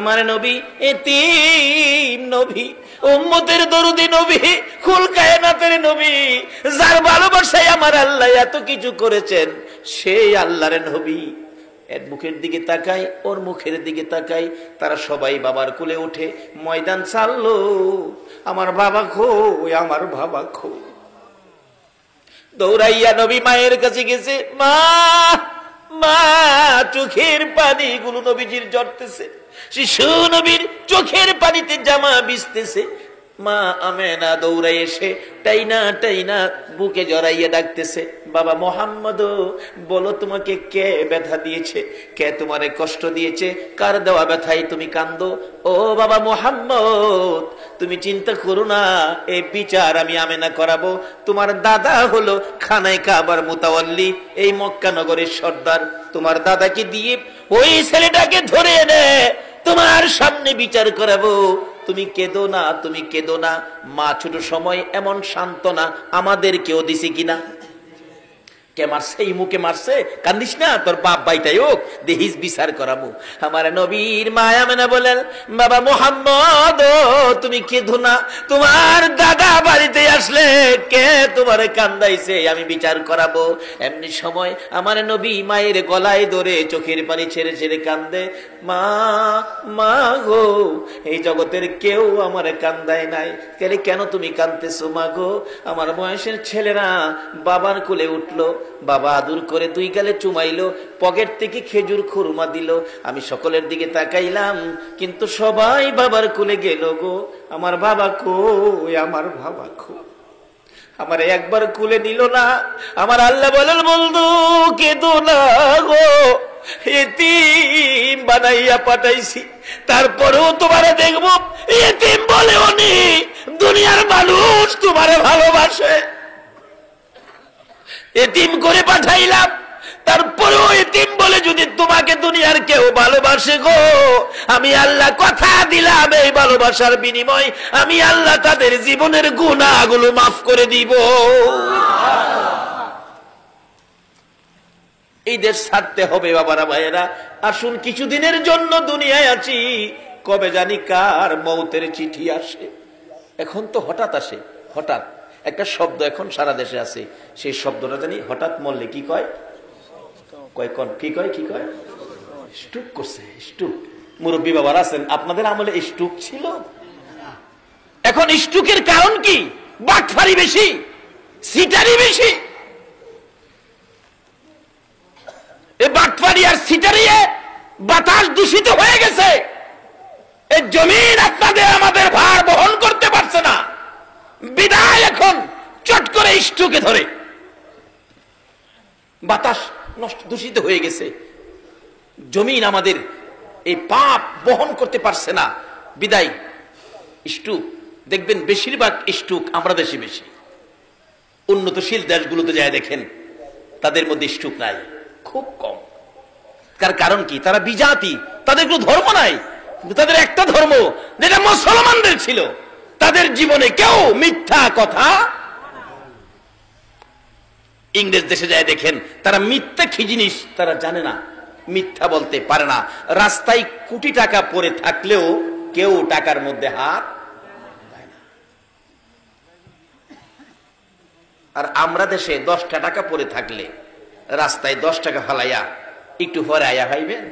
আমার নবী এতিম নবী, উম্মতের দরদি নবী, কুল কায়নাতের নবী, যার ভালোবাসায় আমার আল্লাহ এত কিছু করেছেন, সেই আল্লাহর নবী। এর মুখের দিকে তাকাই, ওর মুখের দিকে তাকাই, তারা সবাই বাবার কোলে উঠে ময়দান ছাড়লো। আমার বাবা কই, আমার বাবা কই। দৌড়াইয়া নবী মায়ের কাছে গেছে। মা, মা, চোখের পানিগুলো নবীজির ঝরতেছে, শিশু নবীর চোখের পানিতে জামা ভিজতেছে। মা আমেনা দৌড়াই এসে টাইনা টাইনা বুকে জড়াইয়া ডাকতেছে, বাবা মোহাম্মদ, বলো তোমাকে কে ব্যথা দিয়েছে, কে তোমারে কষ্ট দিয়েছে, কার দেওয়া ব্যথায় তুমি কান্দো? ও বাবা মোহাম্মদ, তুমি চিন্তা করো না, এই বিচার আমি আমেনা করাবো। তোমার দাদা হলো খানায় কাবার মুতাওয়াল্লি, এই মক্কা নগরের সর্দার। তোমার দাদাকে দিয়ে ওই ছেলেটাকে ধরে এনে তোমার সামনে বিচার করাবো। তুমি কেঁদো না, তুমি কেঁদো না। মা ছোট সময় এমন সান্ত্বনা আমাদের কেউ দিছে কিনা? কে মারছে? এই মুখে মারছে, কান্দিস না, তোর বাপ বাইটাই হোক, দেহিস বিচার করাবো। আমার নবীর মায়া মেনা বলেন, বাবা মোহাম্মদ, তুমি কেঁদো না, তোমার দাদা বাড়িতে আসলে কে তোমার কান্দাইছে, আমি বিচার করাবো। এমনি সময় আমার নবী মায়ের গলায় ধরে চোখের পানি ছেড়ে ছেড়ে কান্দে, মা, মা গো, এই জগতের কেউ আমার কান্দায় নাই, কেন তুমি কান্দতেছো মা গো? আমার বয়সের ছেলেরা বাবার কোলে উঠলো, বাবা আদর করে দুই গালে চুমাইলো, পকেট থেকে খেজুর খুরমা দিল। আমি সকলের দিকে তাকাইলাম, কিন্তু সবাই বাবার কোলে গেল গো। আমার বাবা কই, আমার বাবা কই? আমার একবার কুলে নিল না। আমার আল্লাহ বলেন, বন্ধু কেঁদো না গো, এতিম বানাইয়া পাঠাইছি, তারপরেও তোমারে দেখবো এতিম বলেও নি। দুনিয়ার মানুষ তোমারে ভালোবাসে, এতিম করে পাঠাইলাম, তারপরেও এতিম বলে যদি তোমাকে দুনিয়ার কেউ ভালোবাসে গো, আমি আল্লাহ কথা দিলাম, এই ভালোবাসার বিনিময় আমি আল্লাহ তাদের জীবনের গুনাহগুলো মাফ করে দিব। এই দেশ ছাড়তে হবে বাবারা ভাইয়েরা। আসুন, কিছুদিনের জন্য দুনিয়ায় আছি, কবে জানি কার মৌতের চিঠি আসে। এখন তো হঠাৎ আসে, হঠাৎ একটা শব্দ এখন সারা দেশে আছে, সেই শব্দটা জানি হঠাৎ মরলে কি কয়, কি কয়, কি কয়? স্ট্রোক করছে, স্ট্রোক। মুরব্বী বাবার আছেন, আপনাদের আমলে স্ট্রোক ছিল? এখন স্ট্রোকের কারণ কি? বাটফারি বেশি, সিটারি বেশি। এই বাটফারি আর সিটারিয়ে বাতাস দূষিত হয়ে গেছে। এই জমিন আপনাদের আমাদের ভার বহন করতে পারছে না, বিদায় এখন চট করে স্ট্রোকে ধরে। বাতাস নষ্ট, দূষিত হয়ে গেছে, জমিন আমাদের এই পাপ বহন করতে পারছে না, বিদায় স্ট্রোক। দেখবেন বেশিরভাগ স্ট্রোক আমরা দেশে বেশি। উন্নতশীল দেশগুলোতে যায় দেখেন, তাদের মধ্যে স্ট্রোক নাই, খুব কম। তার কারণ কি? তারা বিজাতি, তাদের কোনো ধর্ম নাই, তাদের একটা ধর্ম যেটা মুসলমানদের ছিল। তাদের জীবনে কেউ মিথ্যা কথা, ইংরেজ দেশে যায় দেখেন, তারা মিথ্যা কি জিনিস তারা জানে না, মিথ্যা বলতে পারে না। রাস্তায় কোটি টাকা পড়ে থাকলেও কেউ টাকার মধ্যে হাত দেয় না। আর আমরা দেশে 10টা টাকা পড়ে থাকলে রাস্তায় 10 টাকা ফালাইয়া একটু পরে আয়া ভাইবেন,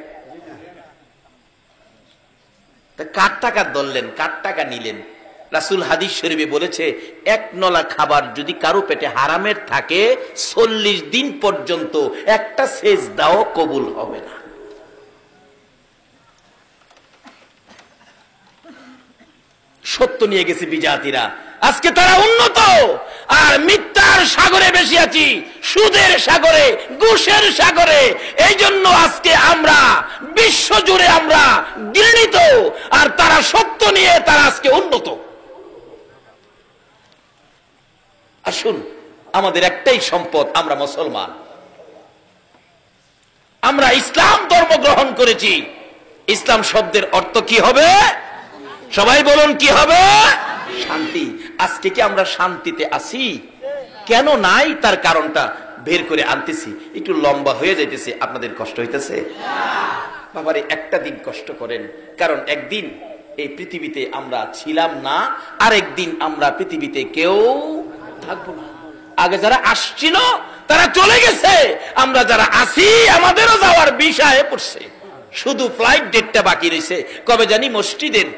কার টাকা ধরলেন, কার টাকা নিলেন? রাসূল হাদিস শরীফে বলেছে, এক নলা খাবার যদি কারো পেটে হারামের থাকে 40 দিন পর্যন্ত একটা সেজদাও কবুল হবে না। সত্য নিয়ে গেছে বিজাতিরা, আজকে তারা উন্নত, আর মিথ্যার সাগরে বেশি আছি, সুদের সাগরে, ঘুষের সাগরে। এই জন্য আজকে আমরা বিশ্ব জুড়ে আমরা ঘৃণিত, আর তারা সত্য নিয়ে তারা আজকে উন্নত। আসুন, আমাদের একটাই সম্পদ, আমরা মুসলমান, আমরা ইসলাম ধর্ম গ্রহণ করেছি। ইসলাম শব্দের অর্থ কি হবে? সবাই বলুন, কি হবে? শান্তি। আজকে কি আমরা শান্তিতে আছি? কেন নাই তার কারণটা বের করে আনতেছি, একটু লম্বা হয়ে যাইতেছে, আপনাদের কষ্ট হইতেছে? বাবারে একটা দিন কষ্ট করেন, কারণ একদিন এই পৃথিবীতে আমরা ছিলাম না, আর একদিন আমরা পৃথিবীতে কেউ থাকবো না। আগে যারা আসছিল তারা চলে গেছে, আমরা যারা আসি আমাদেরও যাওয়ার বিষয়ে পড়ছে, শুধু ফ্লাইট ডেটটা বাকি রয়েছে। কবে জানি মসজিদের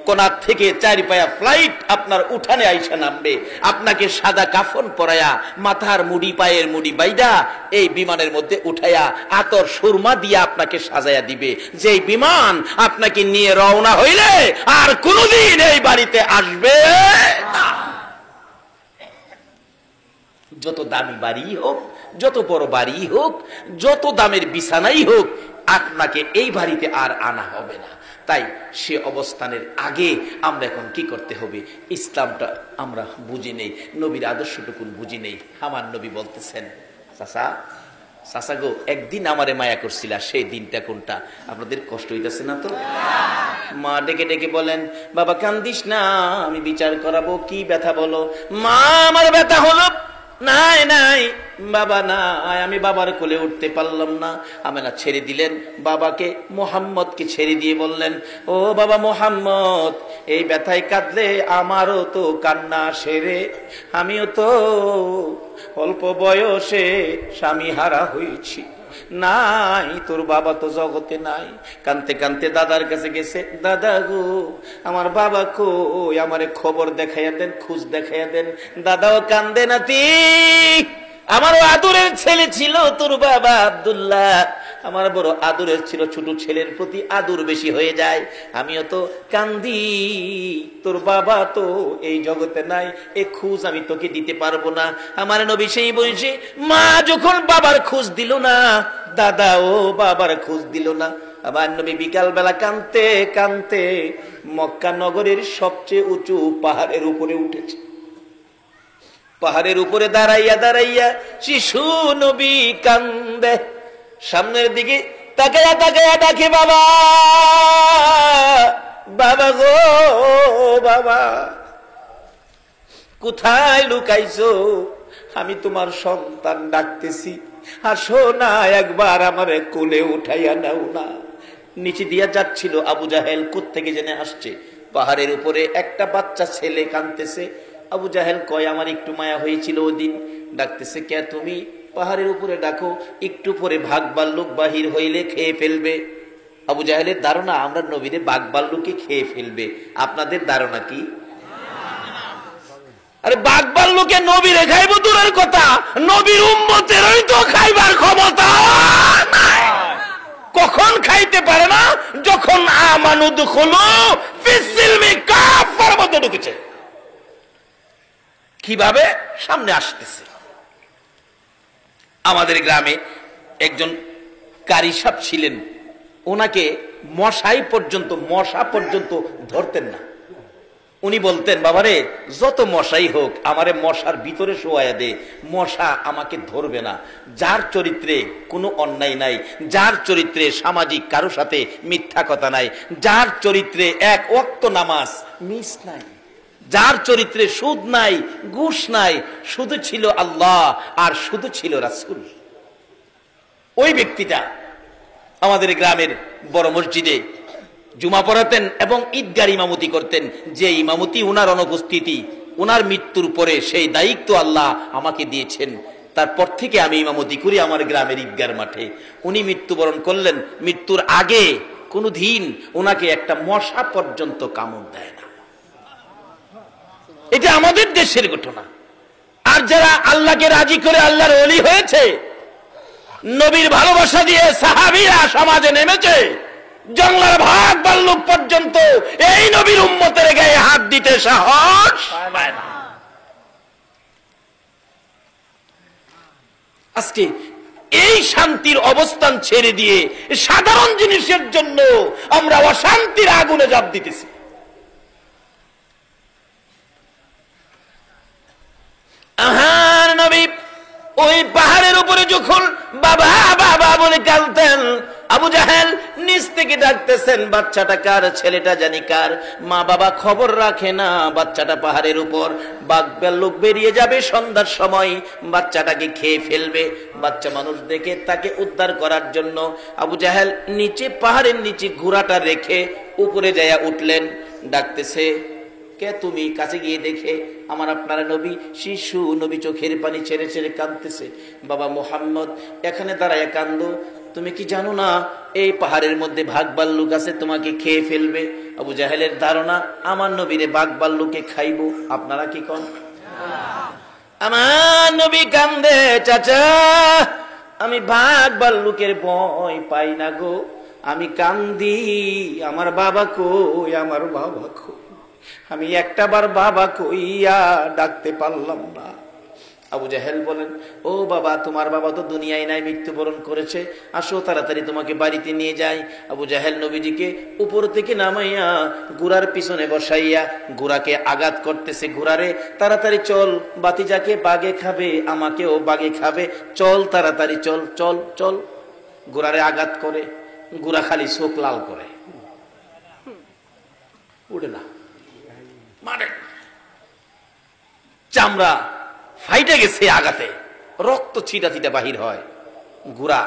কোনার থেকে 4 পায়া ফ্লাইট আপনার উঠানে আইসা নামবে, আপনাকে সাদা কাফন পরায়া, মাথার মুড়ি পায়ের মুড়ি বাইদা এই বিমানের মধ্যে উঠায়া আতর সুরমা দিয়ে আপনাকে সাজায়া দিবে। যেই বিমান আপনাকে নিয়ে রওনা হইলে আর কোনদিন এই বাড়িতে আসবে না। যত দামি বাড়ি হোক, যত বড় বাড়ি হোক, যত দামের বিছানাই হোক, আপনাকে এই বাড়িতে আর আনা হবে না। তাই সে অবস্থানের আগে আমরা এখন কি করতে হবে? ইসলামটা আমরা বুঝি নেই, নবীর আদর্শটুকুন বুঝি নেই। আমার নবী বলতেছেন, চাচা চাচা গো, একদিন আমারে মায়া করছিলা, সেই দিনটা কোনটা? আপনাদের কষ্ট হইতেছে না তো? মা ডেকে ডেকে বলেন, বাবা কান্দিস না, আমি বিচার করাবো। কি ব্যথা বলো? মা আমার ব্যথা হলো নাই নাই বাবা নাই, আমি বাবার কোলে উঠতে পারলাম না। আমেনা ছেড়ে দিলেন বাবাকে, মোহাম্মদকে ছেড়ে দিয়ে বললেন, ও বাবা মোহাম্মদ, এই ব্যথায় কাঁদলে আমারও তো কান্না সেরে, আমিও তো অল্প বয়সে স্বামী হারা হয়েছি, নাই তোর বাবা তো জগতে নাই। কানতে কানতে দাদার কাছে গেছে, দাদা গো আমার বাবা কই, আমারে খবর দেখাইয়া দেন, খোঁজ দেখাইয়া দেন। দাদাও কান্দে, নাতি আমারও আদরের ছেলে ছিল তোর বাবা আব্দুল্লাহ, আমার বড় আদরের ছিল, ছোট ছেলের প্রতি আদর বেশি হয়ে যায়, আমিও তো কান্দি, তোর বাবা তো এই জগতে নাই, এ খোঁজ আমি তোকে দিতে পারবো না। আমার নবী সেই বয়সে মা যখন বাবার খোঁজ দিল না, দাদা ও বাবার খোঁজ দিল না, আমার নবী বিকাল বেলা কানতে কানতে মক্কা নগরের সবচেয়ে উঁচু পাহাড়ের উপরে উঠেছে। পাহাড়ের উপরে দাঁড়াইয়া দাঁড়াইয়া শিশু নবী কান্দে, সামনের দিকে তাকায়া তাকায়া ডাকে, বাবা বাবা গো বাবা, কোথায় লুকাইছো? আমি তোমার সন্তান ডাকতেছি, আসো না একবার আমারে কোলে উঠাইয়া নাও না। নিচে দিয়া যাচ্ছিল আবু জাহেল, কোত্থেকে জেনে আসছে। পাহাড়ের উপরে একটা বাচ্চা ছেলে কাঁদতেছে। আবু জাহেল কয়, আমার একটু মায়া হয়েছিল ওদিন। ডাকতেছে, কে তুমি? পাহাড়ের উপরে ডাকো, একটু পরে বাঘ ভাল্লুক বাহির হইলে খেয়ে ফেলবে। আবু জাহেলের ধারণা আমরা নবীরে বাঘ ভাল্লুকে খেয়ে ফেলবে। আপনাদের ধারণা কি? আরে বাঘ ভাল্লুকে নবীরে খাইব দূরের কথা, নবীর উম্মতেরই তো খাইবার ক্ষমতা নাই। কখন খাইতে পারে না? যখন আমানুদ খুলু ফিসসিলমি কাফার মধ্যে ঢুকেছে। কিভাবে? সামনে আসতেছে। আমাদের গ্রামে একজন কারি সাহেব ছিলেন, ওনাকে মশা পর্যন্ত ধরতেন না। উনি বলতেন, বাবারে যত মশাই হোক আমারে মশার ভিতরে শোয়াইয়া দে, মশা আমাকে ধরবে না। যার চরিত্রে কোনো অন্যায় নাই, যার চরিত্রে সামাজিক কারো সাথে মিথ্যা কথা নাই, যার চরিত্রে এক ওয়াক্ত নামাজ মিস নাই, যার চরিত্রে সুদ নাই, ঘুষ নাই, শুধু ছিল আল্লাহ আর শুধু ছিল রাসূল, ওই ব্যক্তিটা আমাদের গ্রামের বড় মসজিদে জুমা পড়াতেন এবং ঈদগার ইমামতি করতেন। যে ইমামতি উনার অনুপস্থিতি, উনার মৃত্যুর পরে সেই দায়িত্ব আল্লাহ আমাকে দিয়েছেন। তারপর থেকে আমি ইমামতি করি আমার গ্রামের ঈদগার মাঠে। উনি মৃত্যুবরণ করলেন, মৃত্যুর আগে কোনো দিন ওনাকে একটা মশা পর্যন্ত কামড় দেয় না। এটা আমাদের দেশের ঘটনা। আর যারা আল্লাহকে রাজি করে আল্লাহর ওলি হয়েছে, নবীর ভালোবাসা দিয়ে সাহাবীরা সমাজে নেমেছে, জঙ্গলার ভাগ ভাল্লুক পর্যন্ত এই নবীর উম্মতের গায়ে হাত দিতে সাহস পায় না। আজকে এই শান্তির অবস্থান ছেড়ে দিয়ে সাধারণ জিনিসের জন্য আমরা অশান্তির আগুনে ঝাঁপ দিতেছি। আহার নবী ওই পাহাড়ের উপরে যখন বাবা বাবা বলে কাঁদতেন, আবু জাহেল নিচ থেকে ডাকতেছেন, বাচ্চাটা কার, ছেলেটা জানি কার। মা বাবা খবর রাখে না, বাচ্চাটা পাহাড়ের উপর, বাঘ ভাল্লুক বেরিয়ে যাবে সন্ধ্যার সময়, বাচ্চাটাকে খেয়ে ফেলবে। বাচ্চা মানুষ দেখে তাকে উদ্ধার করার জন্য আবু জাহেল নিচে, পাহাড়ের নিচে ঘোড়াটা রেখে উপরে যাইয়া উঠলেন। ডাকতেছে, কে তুমি? কাছে গিয়ে দেখে আমার আপনার নবী, শিশু নবী চোখের পানি ছেড়ে ছেড়ে কাঁদতেছে। বাবা মুহাম্মদ, এখানে দাঁড়ায় কান্দো, তুমি কি জানো না এই পাহাড়ের মধ্যে বাঘ ভাল্লুক আছে, তোমাকে খেয়ে ফেলবে? আবু জাহেলের ধারণা আমার নবীরে বাঘ ভাল্লুকে খাইবো। আপনারা কি কন? আমার নবী কান্দে, চাচা আমি বাঘ ভাল্লুকের ভয় পাই না গো, আমি কান্দি, আমার বাবা কই, আমার বাবা কই, আমি একটাবার বাবা কইয়া ডাকতে পারলাম না। আবু জাহেল বলেন, ও বাবা, তোমার বাবা তো দুনিয়ায় নাই, মৃত্যুবরণ করেছে, আসো তাড়াতাড়ি তোমাকে বাড়িতে নিয়ে যাই। আবু জাহেল নবীজিকে উপর থেকে নামাইয়া ঘোড়ার পিছনে বসাইয়া ঘোড়াকে আঘাত করতেছে, ঘোড়ারে তাড়াতাড়ি চল, বাতিজাকে বাগে খাবে, আমাকেও বাগে খাবে, চল তাড়াতাড়ি চল চল চল। ঘোড়ারে আঘাত করে, ঘোড়া খালি চোখ লাল করে, উড়ে না, মারে, চামড়া ফাইটে গেছে আঘাতে, রক্ত ছিটা ছিটা বাহির হয়। ঘোড়া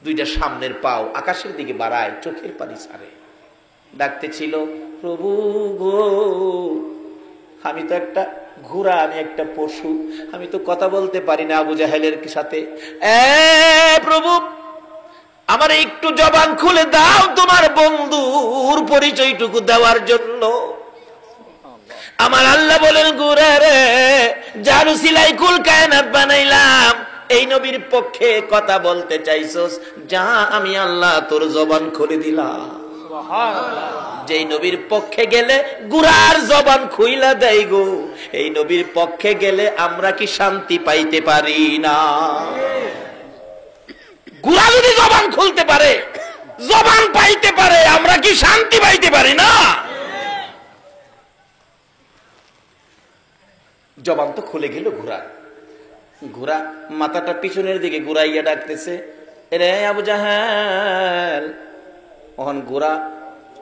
দুইটা সামনের পাও আকাশের দিকে বাড়ায়, চোখের পানি ছাড়ে, ডাকতেছিল, প্রভু গো, আমি তো একটা ঘোড়া, আমি একটা পশু, আমি তো কথা বলতে পারি না আবু জাহেলের সাথে। প্রভু, আমার একটু জবান খুলে দাও তোমার বন্ধুর পরিচয়টুকু দেওয়ার জন্য। আমার আল্লাহ বলেন, ঘোড়া রে, যার সিলাই কুল কায়নাত বানাইলাম, এই নবীর পক্ষে কথা বলতে চাইছস, যা, আমি আল্লাহ তোর জবান খুলে দিলাম। যেই নবীর পক্ষে গেলে ঘোড়ার জবান খুইলা দেয় গো, এই নবীর পক্ষে গেলে আমরা কি শান্তি পাইতে পারি না? ঘোড়া যদি জবান খুলতে পারে, জবান পাইতে পারে, আমরা কি শান্তি পাইতে পারি না? জবান তো খুলে গেল ঘোড়া। ঘোড়া মাথাটা পিছনের দিকে ঘুরাইয়া ডাকতেছে, রে আবু জাহেল। ওখান ঘোড়া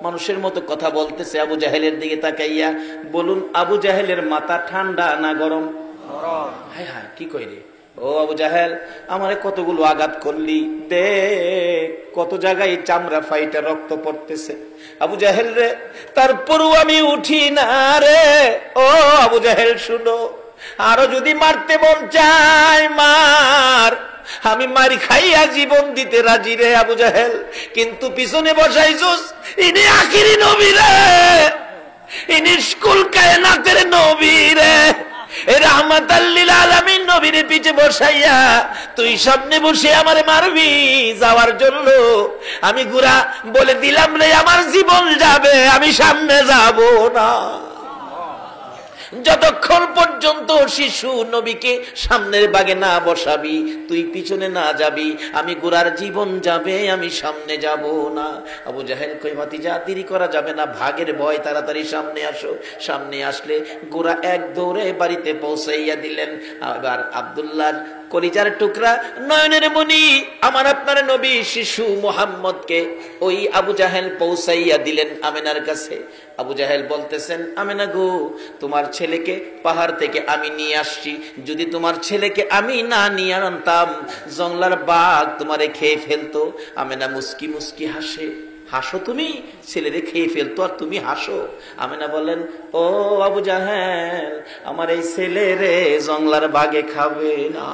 মানুষের মতো কথা বলতেছে আবু জাহেলের দিকে তাকাইয়া। বলুন, আবু জাহেলের মাথা ঠান্ডা না গরম? হায় হায়, কি কই রে? ও আবু জাহেল, আমারে কতগুলো আঘাত করলি, দেখ কত জায়গায় চামড়া ফাইটা রক্ত পড়তেছে। আবু জাহেল রে, তারপরও আমি উঠি না রে। ও আবু জাহেল শুনো, আরো যদি মারতে মন চায় মার, আমি মারি খাইয়া জীবন দিতে রাজি রে আবু জাহেল, কিন্তু পিছনে বসাইছস ইনি আখিরি নবী রে, ইনি স্কুল কায়নাতের নবী রে, রাহমাতাল লিল আলামিন নবীর পিছে বসাইয়া তুই সামনে বসে আমারে মারবি যাওয়ার জন্য। আমি ঘোড়া বলে দিলাম রে, আমার জীবন যাবে, আমি সামনে যাব না। যতক্ষণ পর্যন্ত শিশু নবীকে সামনের বাগে না বসাবি, তুই পিছনে না যাবি, আমি ঘোড়ার জীবন যাবে, আমি সামনে যাব না। আবু জাহেল কই, ভাতিজা দেরি করা যাবে না, ভাগের ভয়, তাড়াতাড়ি সামনে আসো। সামনে আসলে ঘোড়া এক দৌড়ে বাড়িতে পৌঁছাইয়া দিলেন। আবার আব্দুল্লাহর কলিজার টুকরা, নয়নের মণি, আমার আপনার নবী শিশু মুহাম্মদকে ওই আবু জাহেল পৌঁছাইয়া দিলেন আমেনার কাছে। আবু জাহেল বলতেছেন, আমেনা গো, তোমার ছেলেকে পাহাড় থেকে আমি নিয়ে আসছি, যদি তোমার ছেলেকে আমি না নিয়ে আনতাম, জংলার বাঘ তোমারে খেয়ে ফেলতো। আমেনা মুস্কি মুস্কি হাসে। হাসো তুমি, ছেলেরে খেয়ে ফেলতো আর তুমি হাসো? আমেনা বলেন, ও আবু জাহেল, আমার এই ছেলেরে জংলার বাঘে খাবে না।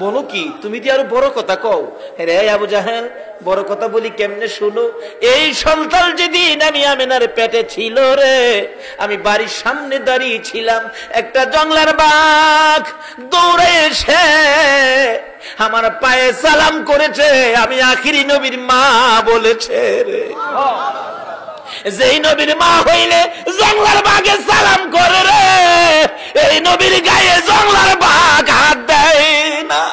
বলো কি, তুমি কি আরো বড় কথা কও? রে আবু জাহেল, বড় কথা বলি কেমনে শুনো। এই সন্তান যেদিন আমি আমেনার পেটে ছিল রে, আমি বাড়ির সামনে দাঁড়িয়ে ছিলাম, একটা জংলার বাঘ দৌড়ে এসে আমার পায়ে সালাম করেছে, আমি আখিরি নবীর মা বলেছে রে। যেই নবীর মা হইলে জংলার বাঘে সালাম করে রে, এই নবীর গায়ে জংলার বাঘ হাত দেয় না।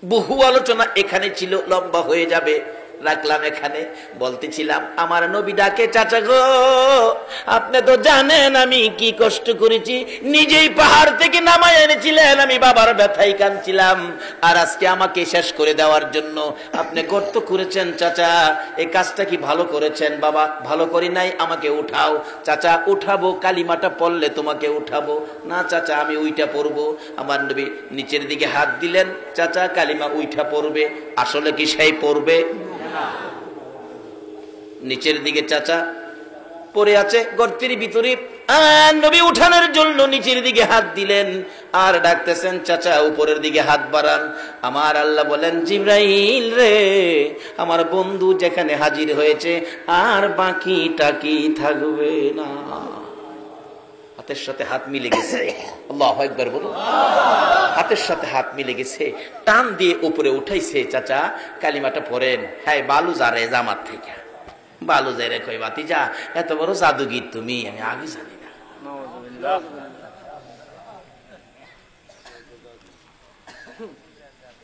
বহু আলোচনা এখানে ছিল, লম্বা হয়ে যাবে। রাখলাম এখানে। বলতেছিলাম আমার নবী ডাকে, চাচা গো আপনি তো জানেন আমি কি কষ্ট করেছি, নিজেই পাহাড় থেকে নামায় এনেছিলেন, আমি বাবার ব্যথায় কাঁদছিলাম, আর আজকে আমাকে শেষ করে দেওয়ার জন্য আপনি গর্ত করেছেন। চাচা এই কাজটা কি ভালো করেছেন? বাবা ভালো করি নাই, আমাকে উঠাও। চাচা উঠাবো, কালিমাটা পড়লে তোমাকে উঠাবো। না চাচা আমি উইটা পড়বো। আমার নবী নিচের দিকে হাত দিলেন, চাচা কালিমা উইঠা পড়বে। আসলে কি সেই পড়বে? নিচের দিকে চাচা পড়ে আছে গর্তের ভিতরে, নবী উঠানোর জন্য নিচের দিকে হাত দিলেন আর ডাকতেছেন, চাচা উপরের দিকে হাত বাড়ান। আমার আল্লাহ বলেন, জিবরাইল রে আমার বন্ধু যেখানে হাজির হয়েছে আর বাকিটা কি থাকবে না। হাতের সাথে হাত মিলে গেছে, আল্লাহু আকবার বলো। হাতের সাথে হাত মিলে গেছে, টান দিয়ে উপরে উঠাইছে। চাচা কালিমাটা পড়েন। হ্যাঁ বালু যারে জামাত থেকে বালু যারে কই বাতি যা, এত বড় জাদুগির তুমি, আমি আগে জানি না।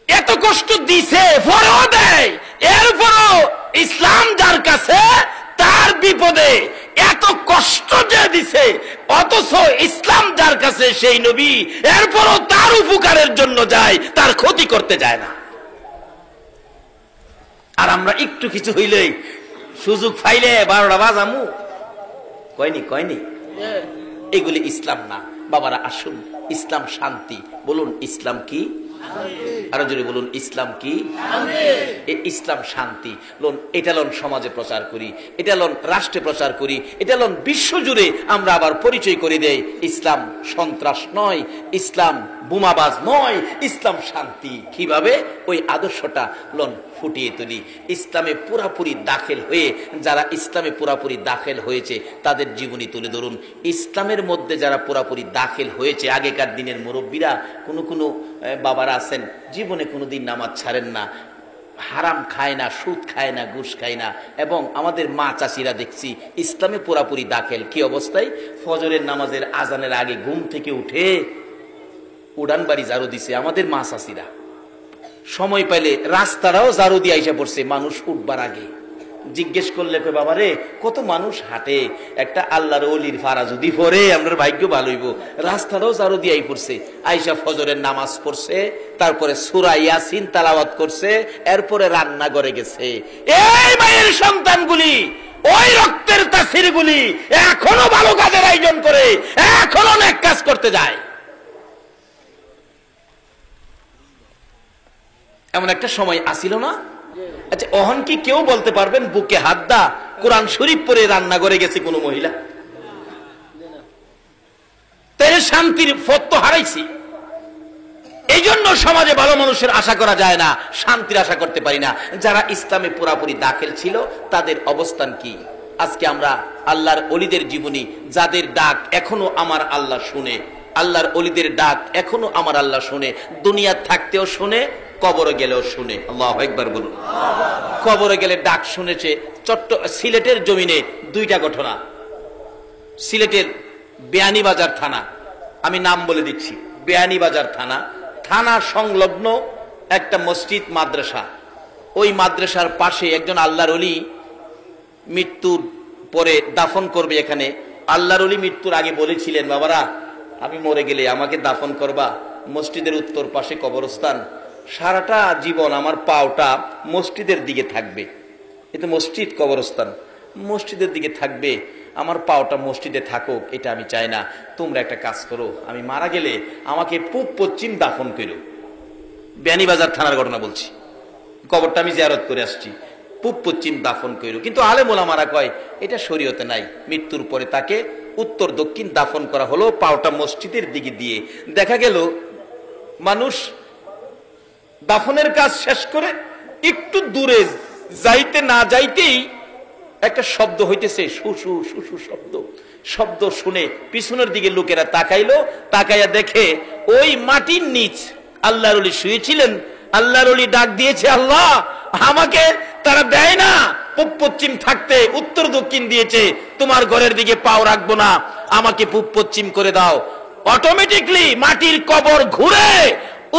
এত কষ্ট দিছে পরেও দেয়, এরপরও ইসলাম যার কাছে তার বিপদে এত কষ্ট যে দিছে, অথচ ইসলাম যার কাছে সেই নবী এরপরও তার উপকারের জন্য যায়, তার ক্ষতি করতে যায় না। আর আমরা একটু কিছু হইলেই সুযোগ পাইলে 12টা বাজামু, কয়নি এগুলি ইসলাম না। বাবারা আসুন, ইসলাম শান্তি। বলুন ইসলাম কি? আরো জোরে বলুন ইসলাম কি? ইসলাম শান্তি। লোন এটা লোন সমাজে প্রচার করি, এটা লোন রাষ্ট্রে প্রচার করি, এটা লোন বিশ্ব জুড়ে আমরা আবার পরিচয় করে দেই। ইসলাম সন্ত্রাস নয়, ইসলাম বোমাবাজ নয়, ইসলাম শান্তি। কিভাবে? ওই আদর্শটা লোন ফুটিয়ে তুলি। ইসলামে পুরাপুরি দাখিল হয়ে, যারা ইসলামে পুরাপুরি দাখিল হয়েছে তাদের জীবনী তুলে ধরুন। ইসলামের মধ্যে যারা পুরাপুরি দাখিল হয়েছে, আগেকার দিনের মুরব্বীরা, কোনো বাবারা আছেন জীবনে কোনোদিন নামাজ ছাড়েন না, হারাম খায় না, সুদ খায় না, ঘুষ খায় না, এবং আমাদের মা চাচিরা দেখছি ইসলামে পুরাপুরি দাখিল। কি অবস্থায়? ফজরের নামাজের আজানের আগে ঘুম থেকে উঠে উড়ান বাড়ি ঝাড়ু দিছে আমাদের মা চাচিরা। সময় পাইলে রাস্তাটাও ঝাড়ু দিয়ে আইসা পড়ছে মানুষ উঠবার আগে। জিজ্ঞেস করলে কই বাবা রে কত মানুষ হাঁটে, একটা আল্লাহর ওলির ফারা যদি পড়ে আমরা ভাগ্য ভালো হইব। রাস্তাটাও ঝাড়ু দিয়ে পড়ছে, আইসা ফজরের নামাজ পড়ছে, তারপরে সূরা ইয়াসিন তেলাওয়াত করছে, এরপরে রান্না করে গেছে। এই মায়ের সন্তানগুলি, ওই রক্তের তাসিরগুলি এখনো ভালো কাজের আয়োজন করে, এখনো নেক কাজ করতে যায়। এমন একটা সময় আসিল না? আচ্ছা অহন কি কেউ বলতে পারবেন বুকে হাত দা কোরআন শরীফ পড়ে রান্না করে গেছে কোন মহিলা? তাই শান্তির পথ তো হারাইছি। এই জন্য সমাজে ভালো মানুষের আশা করা যায় না, শান্তির আশা করতে পারি না। যারা ইসলামে পুরাপুরি দাখিল ছিল তাদের অবস্থান কি? আজকে আমরা আল্লাহর ওলিদের জীবনী, যাদের ডাক এখনো আমার আল্লাহ শুনে, আল্লাহর ওলিদের ডাক এখনো আমার আল্লাহ শুনে, দুনিয়া থাকতেও শুনে, কবরে গেলেও শুনে। আল্লাহু আকবার বলুন। কবরে গেলে ডাক শুনেছে। সিলেটের জমিনে দুইটা ঘটনা। সিলেটের বেয়ানীবাজার থানা, আমি নাম বলে দিচ্ছি, বেয়ানীবাজার থানা, থানা সংলগ্ন একটা মসজিদ মাদ্রাসা। ওই মাদ্রাসার পাশে একজন আল্লাহর ওলি মৃত্যুর পরে দাফন করবে এখানে। আল্লাহর ওলি মৃত্যুর আগে বলেছিলেন, বাবারা আমি মরে গেলে আমাকে দাফন করবা মসজিদের উত্তর পাশে কবরস্থান, সারাটা জীবন আমার পাওটা মসজিদের দিকে থাকবে। এতে মসজিদ কবরস্থান, মসজিদের দিকে থাকবে, আমার পাওটা মসজিদে থাকুক এটা আমি চাই না। তোমরা একটা কাজ করো, আমি মারা গেলে আমাকে পূব পশ্চিম দাফন করো। বেয়ানীবাজার থানার ঘটনা বলছি, কবরটা আমি জিয়ারত করে আসছি, পূব পশ্চিম দাফন করো। কিন্তু আলেম ওলামারা কয় এটা শরীয়তে নাই। মৃত্যুর পরে তাকে উত্তর দক্ষিণ দাফন করা হলো, পাওটা মসজিদের দিকে দিয়ে। দেখা গেল মানুষ দাফনের কাজ শেষ করে একটু দূরে যাইতে না যাইতেই একটা শব্দ হইতেছে, শুশু শুশু শব্দ। শব্দ শুনে পিছনের দিকে লোকেরা তাকাইলো, তাকাইয়া দেখে ওই মাটির নিচ আল্লাহর ওলি শুয়েছিলেন। আল্লাহর ওলি ডাক দিয়েছে, আল্লাহ আমাকে তারা দেয় না পূব পশ্চিম থাকতে, উত্তর দক্ষিণ দিয়েছে, তোমার ঘরের দিকে পাও রাখবো না, আমাকে পূব পশ্চিম করে দাও। অটোমেটিকলি মাটির কবর ঘুরে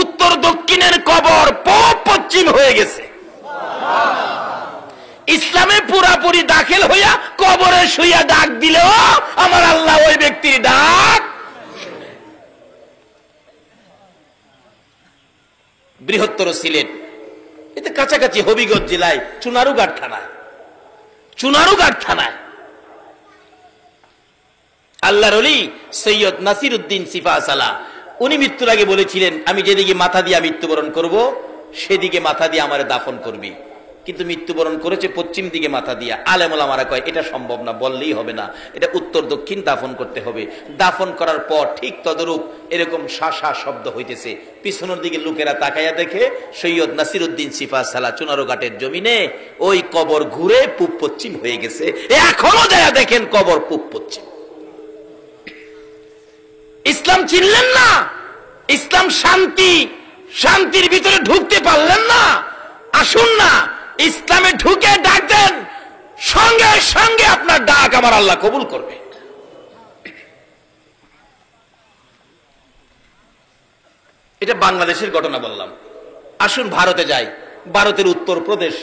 উত্তর দক্ষিণের কবর পূব পশ্চিম হয়ে গেছে। ইসলামে পুরাপুরি দাখিল হইয়া কবরে শুইয়া ডাক দিলেও আমার আল্লাহ ওই ব্যক্তির ডাক। বৃহত্তর সিলেট, এতে কাছাকাছি হবিগঞ্জ জেলায় চুনারুঘাট থানায় আল্লাহর ওলি সৈয়দ নাসির উদ্দিন সিফা সালা, উনি মৃত্যুর আগে বলেছিলেন, আমি যেদিকে মাথা দিয়া মৃত্যুবরণ করব সেদিকে মাথা দিয়ে আমার দাফন করবি। কিন্তু মৃত্যুবরণ করেছে পশ্চিম দিকে মাথা দিয়া। আলেম ওলামারা কয় এটা সম্ভব না, বললেই হবে না, এটা উত্তর দক্ষিণ দাফন করতে হবে। দাফন করার পর ঠিক তদরূপ এরকম শা শব্দ হইতেছে। পিছনের দিকে লোকেরা তাকাইয়া দেখে সৈয়দ নাসির উদ্দিন সিফা সালা চুনারুঘাটের জমিনে ওই কবর ঘুরে পূব পশ্চিম হয়ে গেছে। এখনো যারা দেখেন কবর পূব পশ্চিম। ইসলাম চিনলেন না, ইসলাম শান্তি, শান্তির ভিতরে ঢুকতে পারলেন না। আসুন না ইসলামে ঢুকে ডাক দেন, সঙ্গে সঙ্গে আপনার ডাক আমার আল্লাহ কবুল করবে। এটা বাংলাদেশের ঘটনা বললাম। আসুন ভারতে যাই। ভারতের উত্তরপ্রদেশ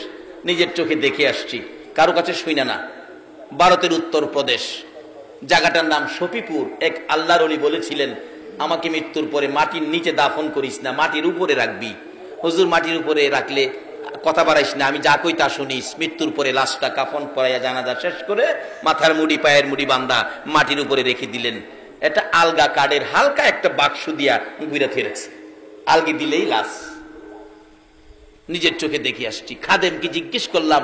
নিজের চোখে দেখে আসছি, কারো কাছে শুইনা না। ভারতের উত্তরপ্রদেশ, জায়গাটার নাম শফিপুর। এক আল্লাহর ওলি বলেছিলেন, আমাকে মৃত্যুর পরে মাটির নিচে দাফন করিস না, মাটির উপরে রাখবি। হুজুর মাটির উপরে রাখলে কথা বাড়াইস না, আমি যা কই তা শুনিস। মৃত্যুর পরে লাশটা কাফন পরাইয়া জানাজা শেষ করে মাথার মুড়ি পায়ের মুড়ি বান্ধা মাটির উপরে রেখে দিলেন। এটা আলগা কাঠের হালকা একটা বাক্স দিয়া ঘুরে ফিরেছে, আলগি দিলেই লাশ। নিজের চোখে দেখে আসছি। খাদেমকে জিজ্ঞেস করলাম,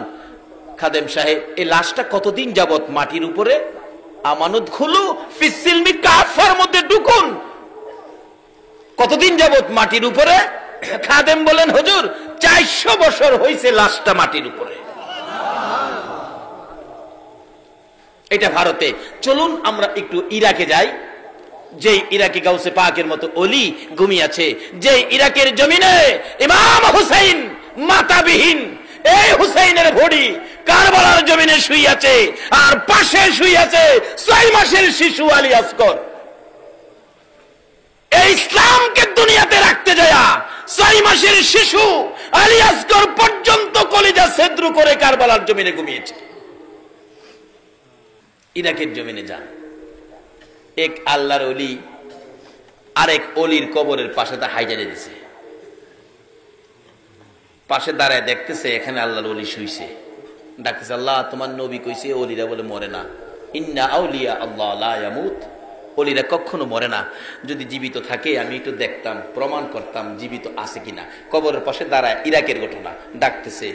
খাদেম সাহেব এই লাশটা কতদিন যাবত মাটির উপরে? আমানত খুলু ফিসিলমি কাফার মধ্যে ঢুকুন, কতদিন যাবত মাটির উপরে? খাদেম বলেন, হুজুর 400 বছর হইছে লাশটা মাটির উপরে। এটা ভারতে। চলুন আমরা একটু ইরাকে যাই। যে ইরাকে গাউসে পাকের মতো অলি ঘুমিয়েছে, যে ইরাকের জমিনে ইমাম হুসাইন মাতাবিহীন, এই হুসাইনের বডি কারবালার জমিনে শুইয়াছে, আর পাশে শুইয়াছে 6 মাসের শিশু আলী আসগর। এই ইসলামকে দুনিয়াতে রাখতে যায় 6 মাসের শিশু আলী আসগর পর্যন্ত কলিজা ছেদ্র করে কারবালার জমিনে ঘুমিয়েছে। ইরাকের জমিনে যান, এক আল্লাহর ওলি আরেক ওলির কবরের পাশে তা হাইজারে দিছে। পাশে দাঁড়ায় দেখতেছে এখানে আল্লাহর ওলি শুইছে। ডাকতেছে, আল্লাহ তোমার নবী কইছে ওলিরা বলে মরে না, ইন্না আউলিয়া আল্লাহ লা ইয়ামুত, ওলিরা কখনো মরে না। যদি জীবিত থাকে আমি একটু দেখতাম, প্রমাণ করতাম জীবিত আছে কিনা। কবরের পাশে দাঁড়ায়, ইরাকের ঘটনা। ডাকতেছে,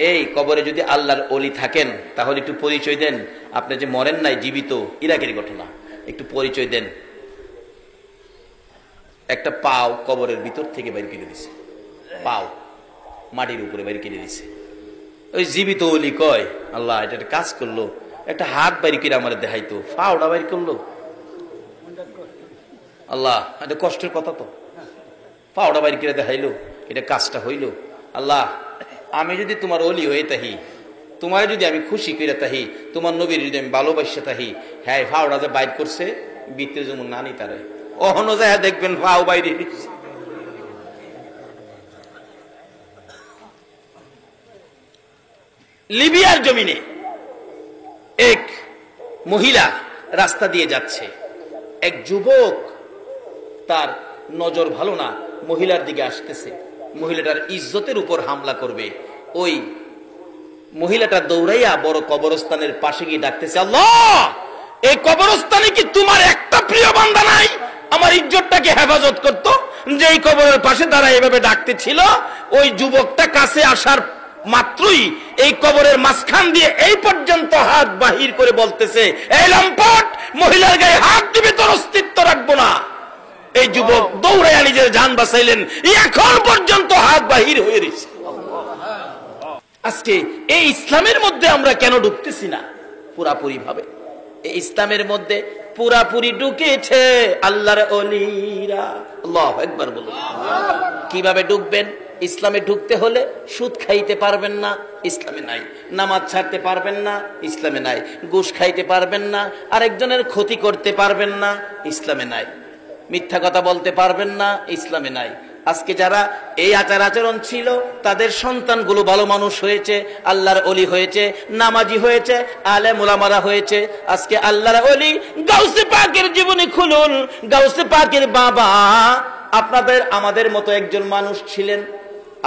এই কবরে যদি আল্লাহর ওলি থাকেন তাহলে একটু পরিচয় দেন, আপনি যে মরেন নাই, জীবিত। ইরাকের ঘটনা, একটু পরিচয় দেন। একটা পাও কবরের ভিতর থেকে বাইর করে দিছে, পাও মাটির উপরে বাইর করে দিছে। ওই জীবিত ওলি কয়, আল্লাহ এটা একটা কাজ করলো, একটা হাত বাইর করে আমার দেখাইতো, পাওটা বাইর করলো। আল্লাহ এটা কষ্টের কথা তো, পাওটা বাইর করে দেখাইলো, এটা কাজটা হইল। আল্লাহ আমি যদি তোমার ওলি হয়ে তাহি, তোমার যদি আমি খুশি করে তাহি, তোমার নবীর যদি আমি ভালোবাসা তাহি, হ্যাঁ ফাওড়া যে বাইর করছে ভিতরে যেমন নানি তারে অহনো যায় দেখবেন ফাও বাইরে। লিবিয়ার জমিনে এক মহিলা রাস্তা দিয়ে যাচ্ছে, এক যুবক তার নজর ভালো না, মহিলার দিকে আসতেছে, মহিলাটার ইজ্জতের উপর হামলা করবে। ওই মহিলাটা দৌড়াইয়া বড় কবরস্থানের পাশে গিয়ে ডাকতেছে, আল্লাহ এই কবরস্থানে কি তোমার একটা প্রিয় বান্দা নাই আমার ইজ্জতটাকে হেফাজত করতো? যে এই কবরের পাশে তারা এভাবে ডাকতেছিল, ওই যুবকটা কাছে আসার মাত্রই এই কবরের মাঝখান দিয়ে এই পর্যন্ত হাত বাহির করে বলতেছে, এই লম্পট মহিলার গায়ে হাত দিবে তোর অস্তিত্ব রাখবো না। এই যুবক দৌড়াইয়া নিজের জান বাঁচাইলেন, এখন পর্যন্ত হাত বাহির হয়ে রয়েছে। আজকে এই ইসলামের মধ্যে আমরা কেন ঢুকতেছি না পুরাপুরি ভাবে? এই ইসলামের মধ্যে পুরাপুরি ঢুকেছে আল্লাহর ওলিরা। আল্লাহু আকবার বলুন। কিভাবে ঢুকবেন? ইসলামে ঢুকতে হলে সুদ খাইতে পারবেন না, ইসলামে নাই। নামাজ ছাড়তে পারবেন না, ইসলামে নাই। ঘুষ খাইতে পারবেন না, আরেকজনের ক্ষতি করতে পারবেন না, ইসলামে নাই। মিথ্যা কথা বলতে পারবেন না, ইসলামে নাই। আজকে যারা এই আচার আচরণ ছিল তাদের সন্তানগুলো ভালো মানুষ হয়েছে, আল্লাহর ওলি হয়েছে, নামাজি হয়েছে, আলেম ওলামারা হয়েছে। আজকে আল্লাহর ওলি গাউসে পাকের জীবনী খুলুন। গাউসে পাকের বাবা আপনাদের আমাদের মতো একজন মানুষ ছিলেন,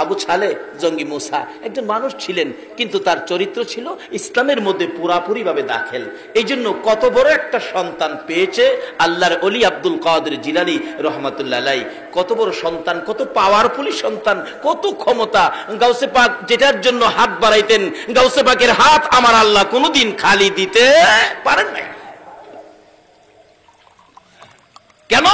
আবু ছালে জঙ্গি মুসা একজন মানুষ ছিলেন, কিন্তু তার চরিত্র ছিল ইসলামের মধ্যে পুরাপুরি ভাবে দাখিল। এই জন্য কত বড় একটা সন্তান পেয়েছে আল্লাহর ওলি আব্দুল কাদের জিলানী রহমাতুল্লাহ আলাইহি। কত বড় সন্তান, কত পাওয়ারফুলি সন্তান, কত ক্ষমতা। গাউসে পাক যেটার জন্য হাত বাড়াইতেন, গাউসে পাকের হাত আমার আল্লাহ কোনোদিন খালি দিতে পারেন নাই। কেন?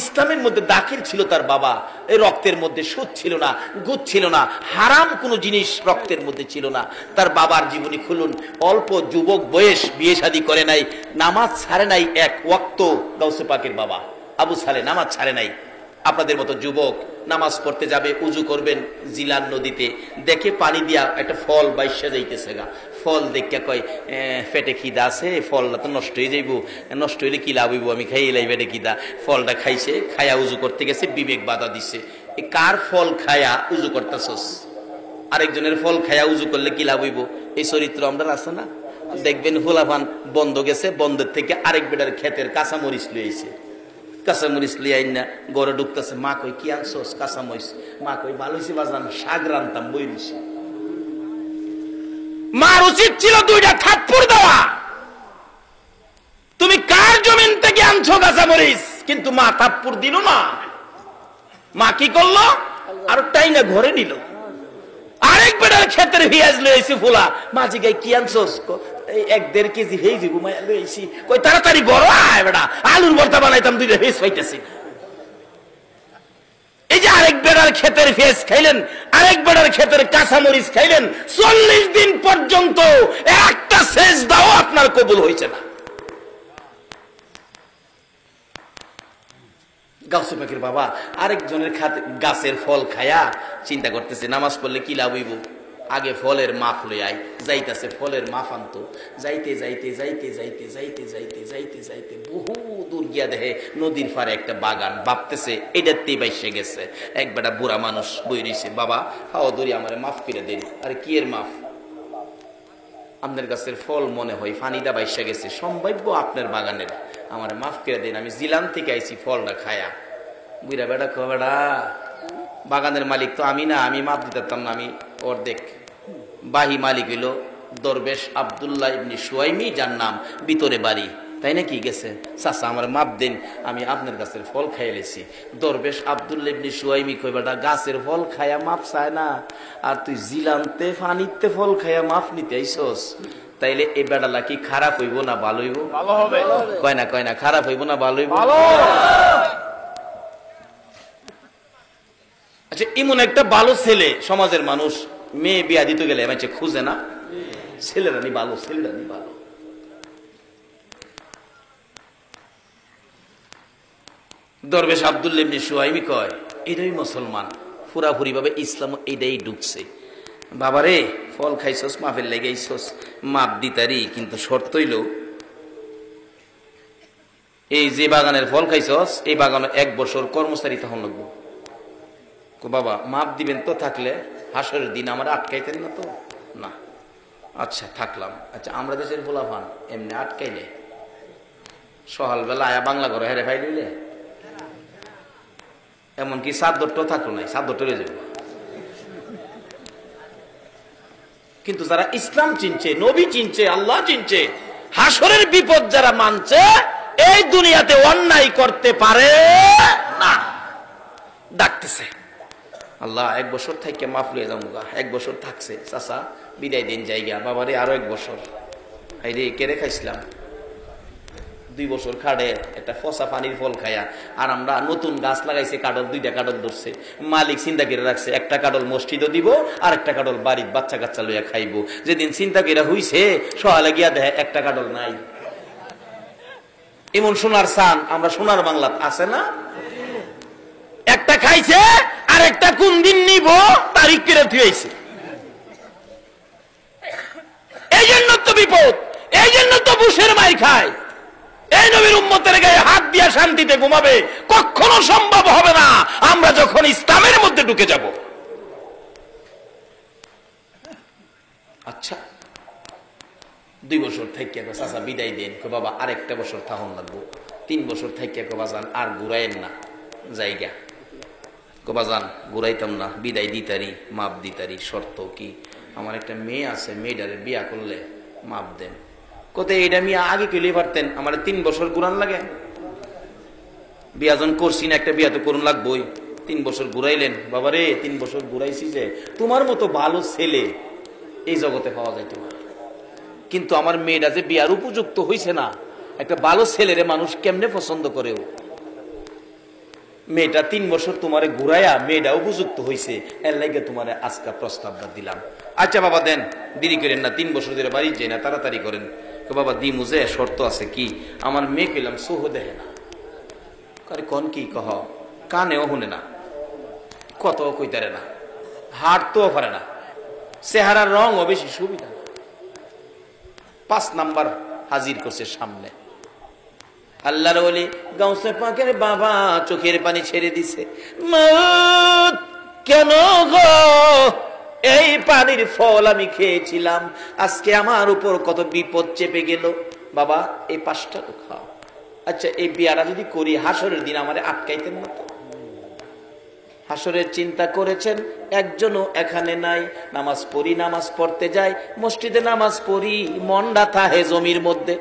ইসলামের মধ্যে দাখিল ছিল তার বাবা। এই রক্তের মধ্যে সুদ ছিল না, গুদ ছিল না, হারাম কোনো জিনিস রক্তের মধ্যে ছিল না। তার বাবার জীবনী খুলুন। অল্প যুবক বয়স, বিয়ে শাদী করে নাই, নামাজ ছাড়ে নাই এক ওয়াক্ত। গাউসে পাকের বাবা আবু সালে নামাজ ছাড়ে নাই। আপনাদের মতো যুবক নামাজ পড়তে যাবে, উজু করবেন জিলান নদীতে, দেখে পানি দিয়া একটা ফল বাইসা যাইতেছে গা। ফল দেখে কয় পেটে খিদা আছে, ফলটা তো নষ্ট হয়ে যাইব, নষ্ট হইলে কি লাভ হইব, আমি খাই এলাই পেটে খিদা। ফলটা খাইছে, খায়া উজু করতে গেছে, বিবেক বাধা দিছে, এ কার ফল খায়া উজু করতেছস? আরেকজনের ফল খায়া উজু করলে কি লাভ হইব? এই চরিত্র আমরা আছে না? দেখবেন হোলাভান বন্ধ গেছে, বন্ধের থেকে আরেক বেটার ক্ষেতের কাঁচামরিচ লইছে, কাঁচামরিচ লিয়ে আইন না গড়ে ঢুকতেছে। মা কই কি আনছোস? কাঁচামরিচ। মা কই ভালো হয়েছে বাজান, শাক রান্তাম বই নিছি। মার উচিত ছিল দুইটা থাপ্পড় দেওয়া, তুমি কার জমিন থেকে আনছো কাঁচামরিচ? কিন্তু মা থাপ্পড় দিল না। মা কি করলো? আর তাই না ঘরে নিল। আরেক বেটার ক্ষেতের পেঁয়াজ লইছি ফুলা, মা জিগাই কি আনছোস? এই 1-1.5 কেজি হয়ে যাবো মায়া লইছি। কই তাড়াতাড়ি বড় আয় বেটা, আলুর ভর্তা বানাইতাম, দুইটা হেস পাইতেছি। এই যে আরেক বেড়ার ক্ষেতের ফেস খাইলেন, আরেক বেড়ার ক্ষেতের কাঁচামরিচ খাইলেন, 40 দিন পর্যন্ত একটা সেজদাও আপনার কবুল হয়েছে না। গাউসে পাকের বাবা আরেকজনের গাছের ফল খায়া চিন্তা করতেছে নামাজ পড়লে কি লাভ হইব, আগে ফলের মাফ লই আই। যাইতেছে ফলের মাফ আনতো, যাইতে যাইতে যাইতে যাইতে যাইতে যাইতে যাইতে যাইতে বহু দূর গিয়া দেখে নদীর পারে একটা বাগান। ভাবতেছে এটাতেই বাইসে গেছে। এক বেটা বুড়া মানুষ বই রইছে, বাবা হাও দূরি আমারে মাফ করে দিন। আরে কি এর মাফ? আপনার গাছের ফল মনে হয় ফানিদা বাইসে গেছে, সম্ভাব্য আপনার বাগানের, আমারে মাফ করে দিন, আমি জিলান থেকে আইছি ফলটা খায়া। বুড়া বেটা কো বেটা বাগানের মালিক তো আমি না, আমি মাফ দিতাম না, আমি অর্ধেক। বাহি মালিক হইল দরবেশ আব্দুল্লাহ ইবনে সুয়াইমি, যার নাম ভিতরে বাড়ি। তাই নাকি? গেছে, চাচা আমার মাপ দেন, আমি আপনার গাছের ফল খাইলেছি। দরবেশ আব্দুল্লাহ ইবনে সুয়াইমি কই বেটা গাছের ফল খায়া মাপ চায় না, আর তুই জিলানতে ফানিতে ফল খায়া মাপ নিতে আইছস, তাইলে এই বেড়ালা কি খারাপ হইব না ভালো হইব? ভালো হবে। কয় না কয় না, খারাপ হইব না ভালো হইব? আচ্ছা, এমন একটা ভালো ছেলে সমাজের মানুষ মেয়ে বিয়া দিতে গেলে মানে খুঁজে না, ছেলেরা নি ভালো, ছেলেরা নি ভালো। দরবেশ আব্দুল্লাহ ইবনে সুয়াইমি কয় এটাই মুসলমান, পুরাপুরি ভাবে ইসলাম এইটাই ঢুকছে। বাবারে ফল খাইছস, মাফের লেগেইছস, মাপ দিতারি, কিন্তু শর্ত হইল এই যে বাগানের ফল খাইছস এই বাগানে 1 বছর কর্মচারী তখন লাগবো। বাবা মাপ দিবেন তো, থাকলে হাসরের দিন আমার আটকাইতেন না তো? না। আচ্ছা থাকলাম। আচ্ছা আমরা দেশের পোলাপান এমনি আটকাইলে সকালবেলা আয়া বাংলা ঘরে হেরে খাই লইলে, এমনকি সাদ্দরটাও থাকলো নাই, সাদ্দরটা রয়ে যাবে। কিন্তু যারা ইসলাম চিনছে, নবী চিনছে, আল্লাহ চিনছে, হাসরের বিপদ যারা মানছে, এই দুনিয়াতে অন্যায় করতে পারে না। ডাকতেছে আল্লাহ 1 বছর থেকে মাফ লইয়া যাবো, 1 বছর থাকছে, চাচা বিদায় দিন জায়গা। বাবারে আরো 1 বছর, হাইরে কেড়ে খাইছিলাম 2 বছর খাড়ে একটা ফসা পানির ফল খায়া। আর আমরা নতুন গাছ লাগাইছে, কাডল 2টা কাডল ধরছে, মালিক চিন্তা করে রাখছে 1টা কাডল মসজিদও দিব আর 1টা কাডল বাড়ির বাচ্চা কাচ্চা লইয়া খাইবো। যেদিন চিন্তা করে হইছে সহালে গিয়া দেখে 1টা কাডল নাই। এমন সোনার সান আমরা সোনার বাংলা আছে না? একটা খাইছে আর একটা কোন দিন নিব তারিখ করে থুয়েছে। এই জন্য তো বিপদ, এই জন্য তো বুশের মাই খায়। এই নবীর উম্মতের গায়ে হাত দিয়া শান্তিতে ঘুমাবে, কখনো সম্ভব হবে না আমরা যখন ইসলামের মধ্যে ঢুকে যাব। আচ্ছা 2 বছর থেকে চাচা বিদায় দেন, বাবা আরেকটা বছর থাকুন লাগবো, 3 বছর থেকে বাজান আর ঘুরাইন না জায়গা, বাজান ঘুরাইতাম না, বিদায় দিতারি, মাপ দিতারি, শর্ত কি আমার একটা মেয়ে আছে, মেয়েটারে বিয়া করলে মাপ দেন। কোথায় এটা মিয়া আগে কইলে পারতেন, আমার 3 বছর ঘুরান লাগে, বিয়া যখন করছি না একটা বিয়া তো করুন লাগবই, 3 বছর ঘুরাইলেন। বাবা রে 3 বছর ঘুরাইছি যে তোমার মতো ভালো ছেলে এই জগতে পাওয়া যায় তোমার, কিন্তু আমার মেয়েটা যে বিয়ার উপযুক্ত হইছে না, একটা ভালো ছেলেরে মানুষ কেমনে পছন্দ করেও, মেয়েটা 3 বছর তোমারে ঘুরাইয়া মেয়েটা উপযুক্ত হইছে, এর লাগে তোমারে আজকা প্রস্তাবটা দিলাম। আচ্ছা বাবা দেন, দেরি করেন না, 3 বছর ধরে বাড়ি যাই না, তাড়াতাড়ি করেন। বাবা দি মুজে শর্ত আছে কি, আমার মেয়ে কইলাম সোহ দেহে না, আরে কোন কি কহ, কানেও শুনে না, কত কইতারে না, হাঁটতেও পারে না, চেহারার রঙও বেশি সুবিধা না। 5 নাম্বার হাজির করছে সামনে। আল্লাহর ওলি গাউসে পাকের বাবা চোখের পানি ছেড়ে দিছে, মত কেন গো, এই পানির ফল আমি খেয়েছিলাম, আজকে আমার উপর কত বিপদ চেপে গেল, বাবা এই 5টা তো খাও। আচ্ছা এই বিয়াটা যদি করি হাসরের দিন আমারে আটকাইতেন না তো? হাসরের চিন্তা করেছেন, একজনও এখানে নাই। নামাজ পড়ি, নামাজ পড়তে যাই, মসজিদে নামাজ পড়ি, মনটা থাকে জমির মধ্যে,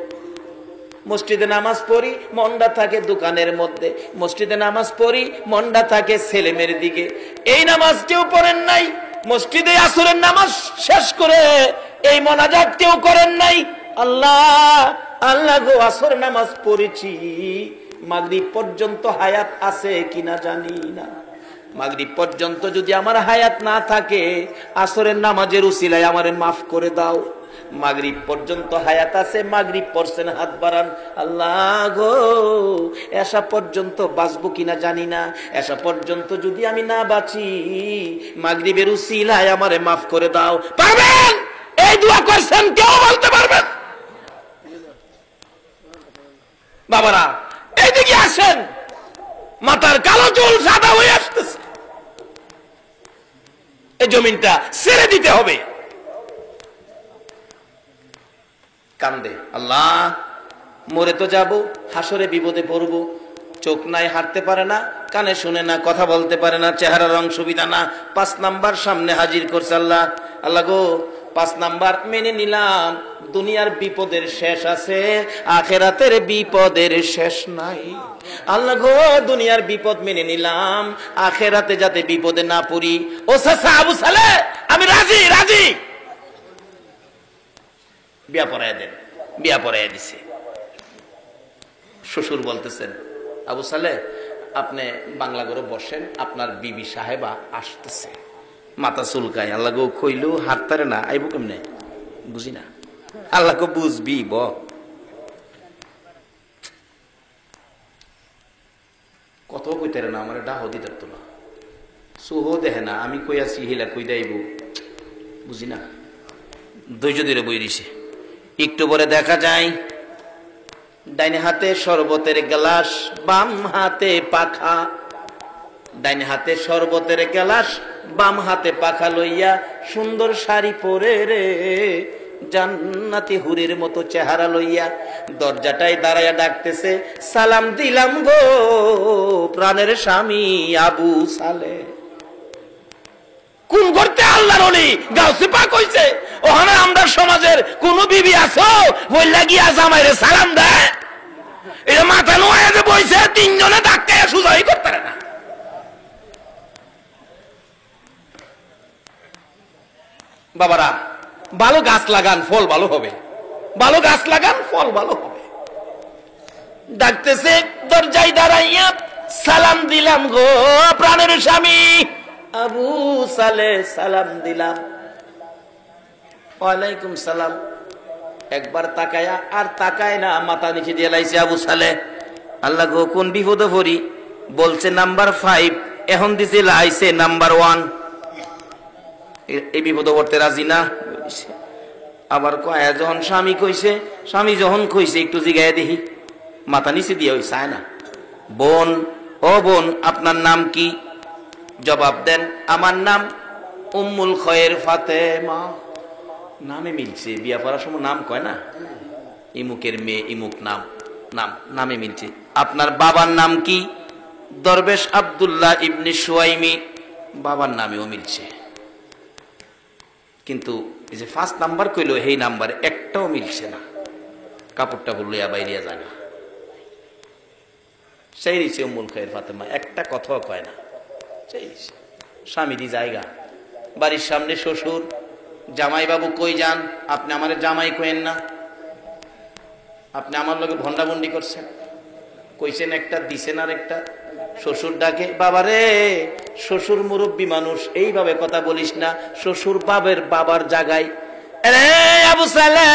মসজিদে নামাজ পড়ি, মনটা থাকে দোকানের মধ্যে, মসজিদে নামাজ পড়ি, মনটা থাকে ছেলেমেয়ের দিকে। এই নামাজ কেউ পড়েন নাই, মসজিদে আসরের নামাজ শেষ করে এই মোনাজাত কেউ করেন নাই। আল্লাহ আল্লাহ গো, আসর নামাজ পড়েছি, মাগরিব পর্যন্ত হায়াত আছে কিনা জানি না, মাগরিব পর্যন্ত যদি আমার হায়াত না থাকে আসরের নামাজের উসিলায় আমারে মাফ করে দাও। মাগরিব পর্যন্ত হায়াত আছে, মাগরিব পড়ছেন হাত বাড়ান, আল্লাহ গো এসা পর্যন্ত বাঁচবো কিনা জানি না, এসা পর্যন্ত যদি আমি না বাঁচি মাগরিবের উসিলায় আমারে মাফ করে দাও। পারবেন? এই দোয়া করছেন কেউ বলতে পারবেন? বাবারা এইদিকে আসেন, মাথার কালো চুল সাদা হয়ে আসতেছে, এই জমিনটা ছেড়ে দিতে হবে। কান্দে, আল্লাহ মরে তো যাব, হাসরে বিপদে পড়ব, চোখ নাই, হাঁটতে পারে না, কানে শুনে না, কথা বলতে পারে না, চেহারা রং সুবিধা না। 5 নাম্বার সামনে হাজির করছে। আল্লাহ আল্লাহ গো 5 নাম্বার মেনে নিলাম, দুনিয়ার বিপদের শেষ আছে, আখেরাতের বিপদের শেষ নাই। আল্লাহ গো দুনিয়ার বিপদ মেনে নিলাম, আখেরাতে যাতে বিপদে না পড়ি। ও চাচা আবু সালে আমি রাজি, রাজি, বিয়া পড়ায় দেন। বিয়া পড়ায় দিছে। শ্বশুর বলতেছেন, আবু সালে আপনি বাংলা করে বসেন, আপনার বিবি সাহেবা আসতেছে। মাথা চুলকায়, আল্লাহ গো কইলু হাঁটতারে না, আইব কেমনে বুঝি না, আল্লাহ গো বুঝবি ব। কত কইতারে না, আমার ডাহ দিতে তো না, সুহ দেখে না, আমি কই আছি হিলা কই দেব বুঝি না, ধৈর্য ধরে বই দিছে। একটু পরে দেখা যায় ডাইনে হাতে শরবতের গ্লাস, বাম হাতে পাখা, ডাইনে হাতে শরবতের গ্লাস, বাম হাতে পাখা লইয়া সুন্দর শাড়ি পরে রে জান্নাতি হুরের মতো চেহারা লইয়া দরজাটায় দাঁড়াইয়া ডাকতেছে, সালাম দিলাম গো প্রাণের স্বামী আবু সালে। কোন করতে আল্লাহর ওলি গাউসে পাক হইছে, ওখানে আমরা সমাজের কোন বিবি আছো বইলা গিয়া জামাইরে সালাম দেয়, এটা মাথা নোয়া যে বইছে 3 জনে ধাক্কায় সুজাই করতে পারে না। বাবারা ভালো গাছ লাগান, ফল ভালো হবে, ভালো গাছ লাগান, ফল ভালো হবে। ডাকতেছে দরজায় দাঁড়াইয়া, সালাম দিলাম গো প্রাণের স্বামী আবু সালে, সালাম দিলাম। ওয়ালাইকুম সালাম। একবার তাকায়া আর তাকায় না, মাথা নিচে দিয়ে লাইছে আবু সালে। আল্লাহ গো কোন বিপদে পড়ি, বলছে নাম্বার 5, এখন দিছে লাইছে নাম্বার 1। এই বিপদে পড়তে রাজি না। আবার কয় যখন স্বামী কইছে, স্বামী যখন কইছে একটু জিগায় দেখি, মাথা নিচে দিয়ে ওই চায় না। বোন ও বোন, আপনার নাম কি? জবাব দেন, আমার নাম উম্মুল খয়ের ফাতেমা। নামে মিলছে, বিয়া পড়ার সময় নাম কয় না, ইমুকের মেয়ে ইমুক নাম, নামে মিলছে। আপনার বাবার নাম কি? দরবেশ আব্দুল্লাহ ইবনে সুয়াইমি, বাবার নামেও মিলছে। কিন্তু এই যে ফার্স্ট নাম্বার কইলো, এই নাম্বার একটাও মিলছে না। কাপড়টা বললিয়া বাইরিয়া জায়গা সেই রিছে উম্মুল খয়ের ফাতেমা, একটা কথাও কয় না। সেই স্বামীরই জায়গা, বাড়ির সামনে শ্বশুর, জামাই বাবু কই যান, আপনি আমার জামাই কইেন না, আপনি আমার লগে ভন্ডাভন্ডি করছেন, কইছেন একটা দিছেন আর একটা। শ্বশুর ডাকে, বাবারে, শ্বশুর মুরব্বী মানুষ, এইভাবে কথা বলিস না, শ্বশুর বাবার জায়গায়। আরে আবু সালেহ,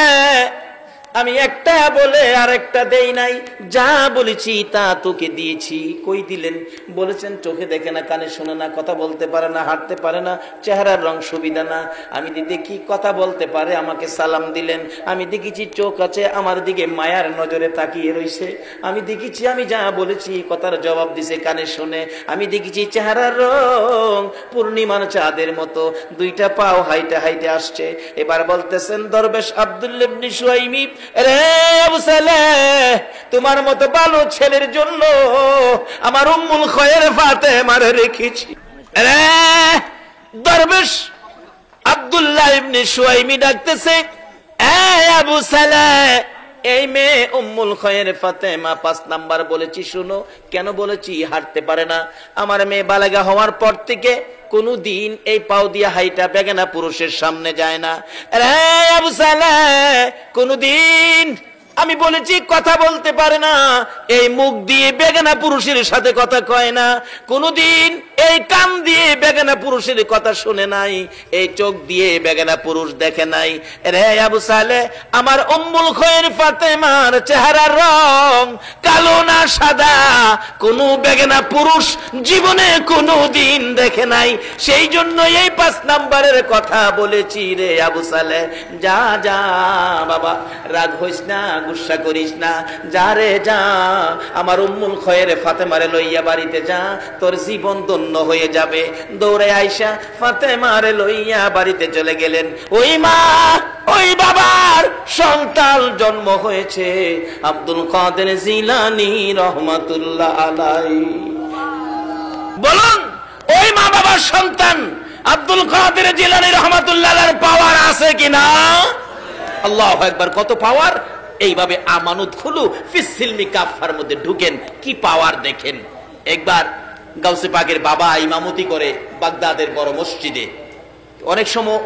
আমি একটা বলে আর একটা দেই নাই, যা বলেছি তা তোকে দিয়েছি। কই দিলেন? বলেছেন চোখে দেখে না, কানে শোনে না, কথা বলতে পারে না, হাঁটতে পারে না, চেহারার রং সুবিধা না। আমি দেখি কথা বলতে পারে, আমাকে সালাম দিলেন। আমি দেখেছি চোখ আছে, আমার দিকে মায়ার নজরে তাকিয়ে রইছে। আমি দেখেছি আমি যা বলেছি কথার জবাব দিছে, কানে শোনে। আমি দেখেছি চেহারার রং পূর্ণিমার চাঁদের মতো, দুইটা পাও হাইটে হাইটে আসছে। এবার বলতেছেন, দরবেশ আব্দুল্লাহ ইবনে সুয়াইমি, রে আবু সালেহ, তোমার মতো ভালো ছেলের জন্য আমার উম্মুল খয়ের ফাতেমারে রেখেছি। রে দরবেশ আব্দুল্লাহ ইবনে সুয়াইমি ডাকতেছে, এ আবু সালেহ, এই মেয়ে উম্মুল খয়ের ফাতেমা 5 নাম্বার বলেছি, শুনো। কেন বলেছি? হাঁটতে পারে না। আমার মেয়ে বালেগা হওয়ার পর থেকে কোনদিন এই পাও দিয়া হাইটা বেগানা পুরুষের সামনে যায় না। রে আবু সালেহ, কোনদিন আমি বলেছি কথা বলতে পারে না, এই মুখ দিয়ে বেগানা পুরুষের সাথে কথা কয় না, কোনদিন এই কান দিয়ে বেগানা পুরুষের কথা শুনে নাই, এই চোখ দিয়ে বেগানা পুরুষ দেখে নাই। রে আবু সালেহ, আমার উম্মুল খয়ের ফাতেমার চেহারার রং কালো না সাদা, কোন বেগানা পুরুষ জীবনে কোনদিন দেখে নাই। সেই জন্য এই 5 নাম্বারের কথা বলেছি। রে আবু সালেহ, যা যা বাবা, রাগ হইস না, গুসা করিস না, যা রে যা, আমার উম্মুল খয়ের ফাতেমারে লইয়া বাড়িতে যা, তোর জীবন ধন্য হয়ে যাবে। দৌড়ে আইসা ফাতেমারে লইয়া বাড়িতে চলে গেলেন। ওই মা, ওই বাবার সন্তান জন্ম হয়েছে আব্দুল কাদের জিলানী রহমাতুল্লাহ আলাইহি। বলুন, ওই মা বাবার সন্তান আব্দুল কাদের জিলানী রহমাতুল্লাহ আলাইহির পাওয়ার আছে কিনা? আল্লাহু আকবার। কত পাওয়ার! এইভাবে আমানত খুলু ফিসসিলমি কাফার মধ্যে ঢুকেন, কি পাওয়ার দেখেন। একবার গাউসে পাকের বাবা ইমামতি করে বাগদাদের বড় মসজিদে। অনেক সময়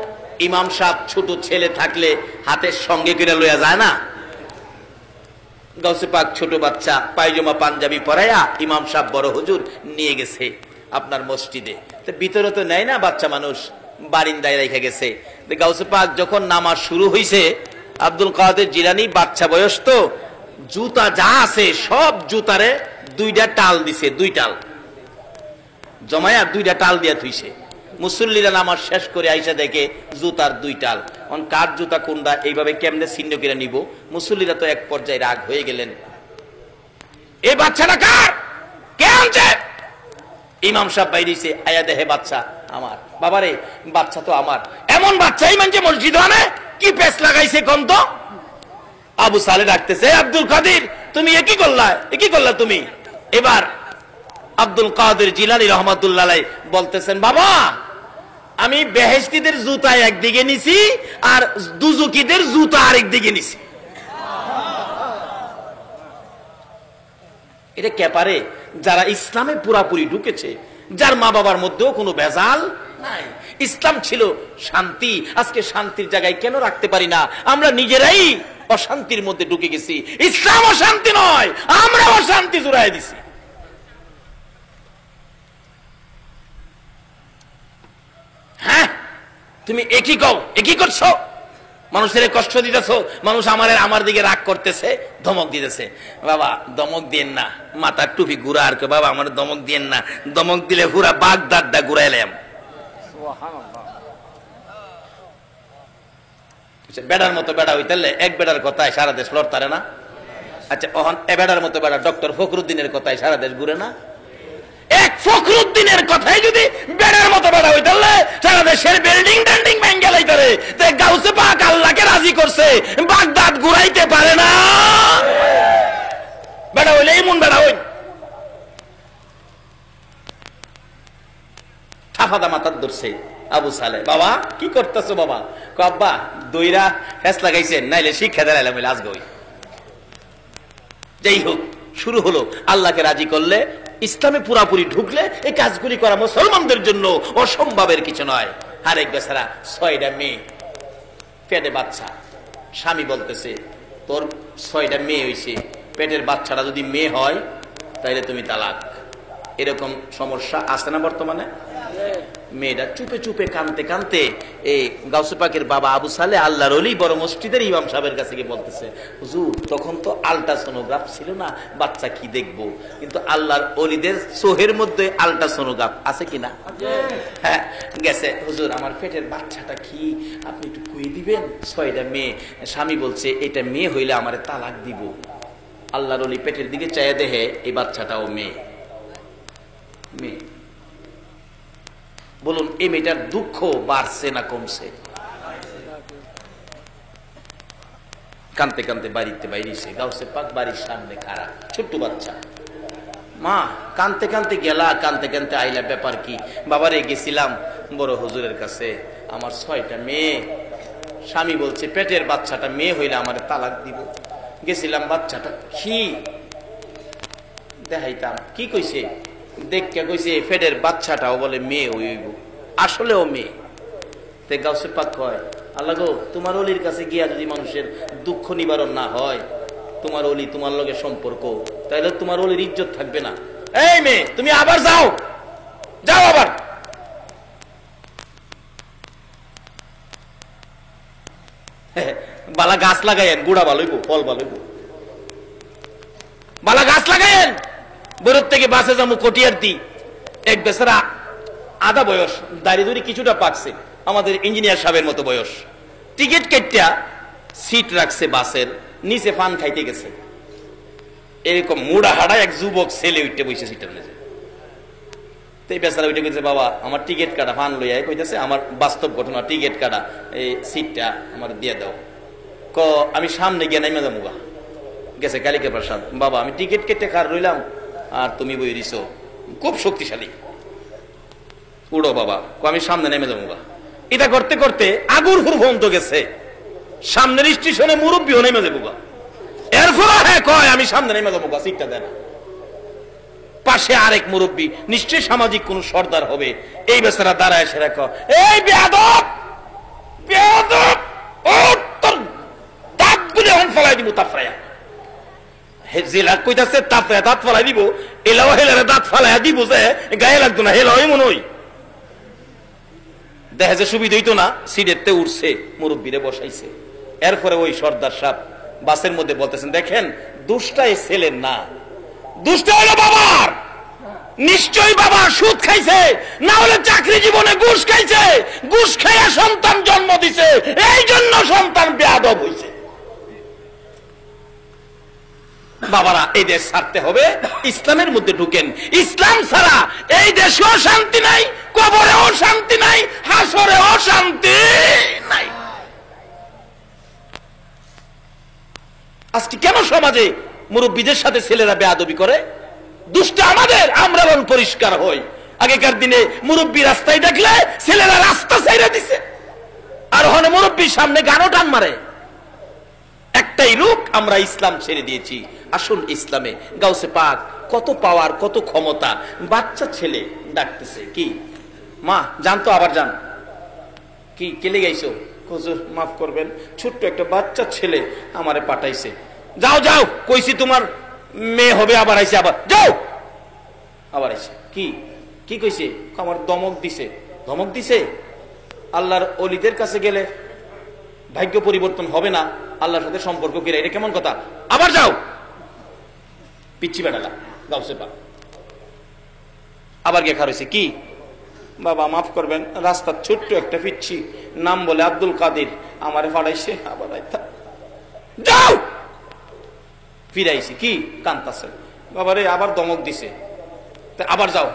ইমাম সাহেব ছোট ছেলে থাকলে হাতের সঙ্গে করে লইয়া যায় না। গাউসে পাক ছোট বাচ্চা পায়জামা পাঞ্জাবি পরাইয়া ইমাম সাহেব বড় হুজুর নিয়ে গেছে আপনার মসজিদে। তো ভিতরে তো নেয় না, বাচ্চা মানুষ বারিন্দায় রেখে গেছে। গাউসে পাক যখন নামাজ শুরু হয়েছে, আব্দুল কাদের জিলানী বাচ্চা বয়স তো, জুতা যা আছে সব জুতারে 2টা টাল দিছে, 2 টাল জমায়া 2টা টাল দিয়া থুইছে। মুসল্লিরা নামাজ শেষ করে আইসা দেখে জুতার 2 টাল। কার জুতা কোনটা, এইভাবে কেমনে ছিন্ন করে নিব? মুসল্লিরা তো এক পর্যায়ে রাগ হয়ে গেলেন, এই বাচ্চাটা কার, কে আনছে? ইমাম সাহেব বাইরেছে, আয়া দেহে বাচ্চা আমার। বাবারে, বাচ্চা তো আমার। এমন বাচ্চাই মানছে মসজিদ আনে, কি পেস লাগাইছে কোন তো? আবু সালে ডাকতেছে, আব্দুল কাদের, তুমি একই করলা তুমি। এবার আব্দুল কাদের জিলানী রহমাতুল্লাহ আলাইহি বলতেছেন, বাবা, আমি বেহেশতীদের জুতা একদিকে নিছি আর দুজুকিদের জুতা আরেক দিকে নিছি। এটা কে পারে? যারা ইসলামে পুরাপুরি ঢুকেছে, যার মা বাবার মধ্যেও কোনো ভেজাল নাই। ইসলাম ছিল শান্তি। আজকে শান্তির জায়গায় কেন রাখতে পারি না? আমরা নিজেরাই অশান্তির মধ্যে ঢুকে গেছি। ইসলাম অশান্তি নয়, আমরা অশান্তি জুড়াই দিছি। হ্যাঁ, তুমি একই করছো, মানুষের কষ্ট দিতেছো, মানুষ আমার দিকে রাগ করতেছে, ধমক দিতেছে। বাবা, ধমক দিয়েন না, মাথার টুপি ঘুরা আর বাবা আমার ধমক দিয়েন না, ধমক দিলে পুরা বাগদাদটা ঘুরাইলাম। বেড়ার মতো বেড়া হইতে এক বেড়ার কথায় সারা দেশ লড়তারে না? আচ্ছা, এ বেড়ার মতো বেড়া ডক্টর ফখরুদ্দিনের কথায় সারা দেশ ঘুরে না? ফখরুদ্দিনের কথাই যদি বেড়ার মতো বেড়া হইতে সারা দেশের বিল্ডিং টেন্ডিং ভেঙে লাইতারে, গাউসে পাক আল্লাহকে রাজি করছে, বাগদাদ ঘুরাইতে পারে না। বেড়া হইলে এমন বেড়া হই ঠাফাদা মাথার ধরছে আবু সালে। বাবা কি করতেছো বাবা? আব্বা দইরা ফেস লাগাইছেন, নাইলে শিক্ষা দেলাইলাম আজগই। যাই হোক, শুরু হলো। আল্লাহকে রাজি করলে, ইসলামে পুরাপুরি ঢুকলে এই কাজগুলি করা মুসলমানদের জন্য অসম্ভবের কিছু নয়। আরেক বেচারা 6টা মেয়ে, পেটে বাচ্চা। স্বামী বলতেছে তোর 6টা মেয়ে হয়েছে, পেটের বাচ্চাটা যদি মেয়ে হয় তাইলে তুমি তালাক। এরকম সমস্যা আছে না বর্তমানে? মেয়েটা চুপে চুপে কানতে কানতে এই গাউসে পাকের বাবা আবু সালে আল্লাহর ওলি বড় মসজিদের ইমাম সাহেবের কাছে গিয়ে বলতেছে, হুজুর তখন তো আল্ট্রাসোনোগ্রাফ ছিল না, বাচ্চা কি দেখবো, কিন্তু আল্লাহর ওলিদের সোহের মধ্যে আল্ট্রাসোনোগ্রাফ আছে কিনা? হ্যাঁ গেছে। হুজুর আমার পেটের বাচ্চাটা কি, আপনি একটু কইয়ে দিবেন? 6টা মেয়ে। স্বামী বলছে এটা মেয়ে হইলে আমার তালাক দিব। আল্লাহর ওলি পেটের দিকে চাইয়া দেখে এই বাচ্চাটাও মেয়ে। মেয়ে। বলুন এই মেয়েটার দুঃখ বাড়ছে না কমছে? কানতে কানতে বাড়িতে বাইরেছে। গাউসে পাক বাড়ির সামনে খাড়া, ছোট্ট বাচ্চা। মা কানতে কানতে গেলা, কানতে কানতে আইলা, ব্যাপার কি? বাবারে গেছিলাম বড় হুজুরের কাছে, আমার 6টা মেয়ে। স্বামী বলছে পেটের বাচ্চাটা মেয়ে হইলে আমার তালাক দিব। গেছিলাম, বাচ্চাটা কি দেখাইতাম। কি কইছে? দেখে কইছে পেটের বাচ্চাটাও বলে মেয়ে হইব, আসলেও মেয়ে। তে গাউসে পাক কয়, আল্লাহ গো, তোমার অলির কাছে গিয়া যদি মানুষের দুঃখ নিবারণ না হয়, তোমার অলি তোমার লগে সম্পর্ক, তাহলে তোমার অলির ইজ্জত থাকবে না। এই মেয়ে তুমি আবার যাও, যাও আবার। বালা গাছ লাগাইয়েন, গুড়া ভালো হইব, ফল ভালো হইব। বালা গাছ লাগাইয়েন। বরুদ থেকে বাসে যাবো কটিয়ার দি, এক বেচারা আধা বয়স, দাড়ি দুড়ি কিছুটা পাকছে, আমাদের ইঞ্জিনিয়ার সাহেবের মতো বয়স। টিকিট কেটটা সিট রাখছে বাসের নিচে, পান খাইতে গেছে। এরকম মুড়া হাড়া এক যুবক ছেলে উঠতে বসে সিটের নিচে। তো এই বেচারা উঠে কইছে, বাবা আমার টিকিট কাটা। পান লইয়া কইতেছে, আমার বাস্তব ঘটনা, টিকিট কাটা, এই সিটটা আমার দিয়ে দাও। আমি সামনে গিয়ে নাইমা যাবো গা। গেছে কালিকা প্রসাদ, বাবা আমি টিকিট কেটে কার রইলাম আর তুমি বই দিছো, খুব শক্তিশালী, উড়ো বাবা। আমি সামনে নেমে যাবো গা। এটা করতে করতে আগুর হুর ভন্ত গেছে, সামনের স্টেশনে মুরব্বীও নেমে যাবো গা। এরপর হ্যাঁ কয় আমি সামনে নেমে যাবো গা, সিটটা দেয় না। পাশে আরেক মুরব্বী, নিশ্চয়ই সামাজিক কোন সর্দার হবে। এই বেচারা দাঁড়ায় এসে রাখো, এই বেয়াদব বেয়াদব, ও তোর দাঁত গুলি এখন ফলাই দিব তাফরায়া। জেলা কইতাছে তাফরায়া দাঁত ফলাই দিব, এলাও হেলারে দাঁত ফালাইয়া দিব যে গায়ে লাগতো না, হেলা এমন হই। দেখা যে সুবিধা হইতো না, সিটেতে উঠছে, মুরব্বীরে বসাইছে। এরপরে ওই সর্দার সাহেব বাসের মধ্যে বলতেছেন, দেখেন দোষটা এই ছেলের না, দোষটা হলো বাবার। নিশ্চয়ই বাবা সুদ খাইছে, না হলে চাকরি জীবনে ঘুষ খাইছে, ঘুষ খাইয়া সন্তান জন্ম দিছে, এই জন্য সন্তান বেয়াদব হইছে। বাবারা এই দেশ ছাড়তে হবে, ইসলামের মধ্যে ঢুকেন। ইসলাম ছাড়া এই দেশেও শান্তি নাই, কবরেও শান্তি নাই, হাসরেও শান্তি নাই। আজকে কেন সমাজে মুরব্বীদের সাথে ছেলেরা বেয়াদবি করে? দুষ্ট আমাদের, আমরা বল পরিষ্কার হই। আগেকার দিনে মুরব্বী রাস্তায় দেখলে ছেলেরা রাস্তা ছাইড়া দিছে, আর ওখানে মুরব্বীর সামনে গানও টান মারে। একটাই রূপ, আমরা ইসলাম ছেড়ে দিয়েছি। আসুন ইসলামে। গাউসে পাক কত পাওয়ার, কত ক্ষমতা। বাচ্চা ছেলে ডাকতেছে, কি মা জানতো, আবার যান। কি কেলে গাইছো? হুজুর মাফ করবেন, ছোট্ট একটা বাচ্চা ছেলে আমারে পাঠাইছে। যাও যাও, কইছি তোমার মেয়ে হবে, আবার আইছে, আবার যাও, আবার আইছে। কি কি কইছে? আমার ধমক দিছে। ধমক দিছে? আল্লাহর ওলিদের কাছে গেলে ভাগ্য পরিবর্তন হবে না, আল্লাহর সাথে সম্পর্ক করে, এটা কেমন কথা? আবার যাও। পিচ্ছি বেড়ালা গাউসে পাক আবার গিয়ে খারইছে। কি বাবা মাফ করবেন, রাস্তার ছোট্ট একটা পিচ্ছি, নাম বলে আব্দুল কাদির, আমারে ফাড়াইছে, আবার যাও। ফিরাইছি। কি কান্তাছে? বাবারে আবার ধমক দিছে। আবার যাও,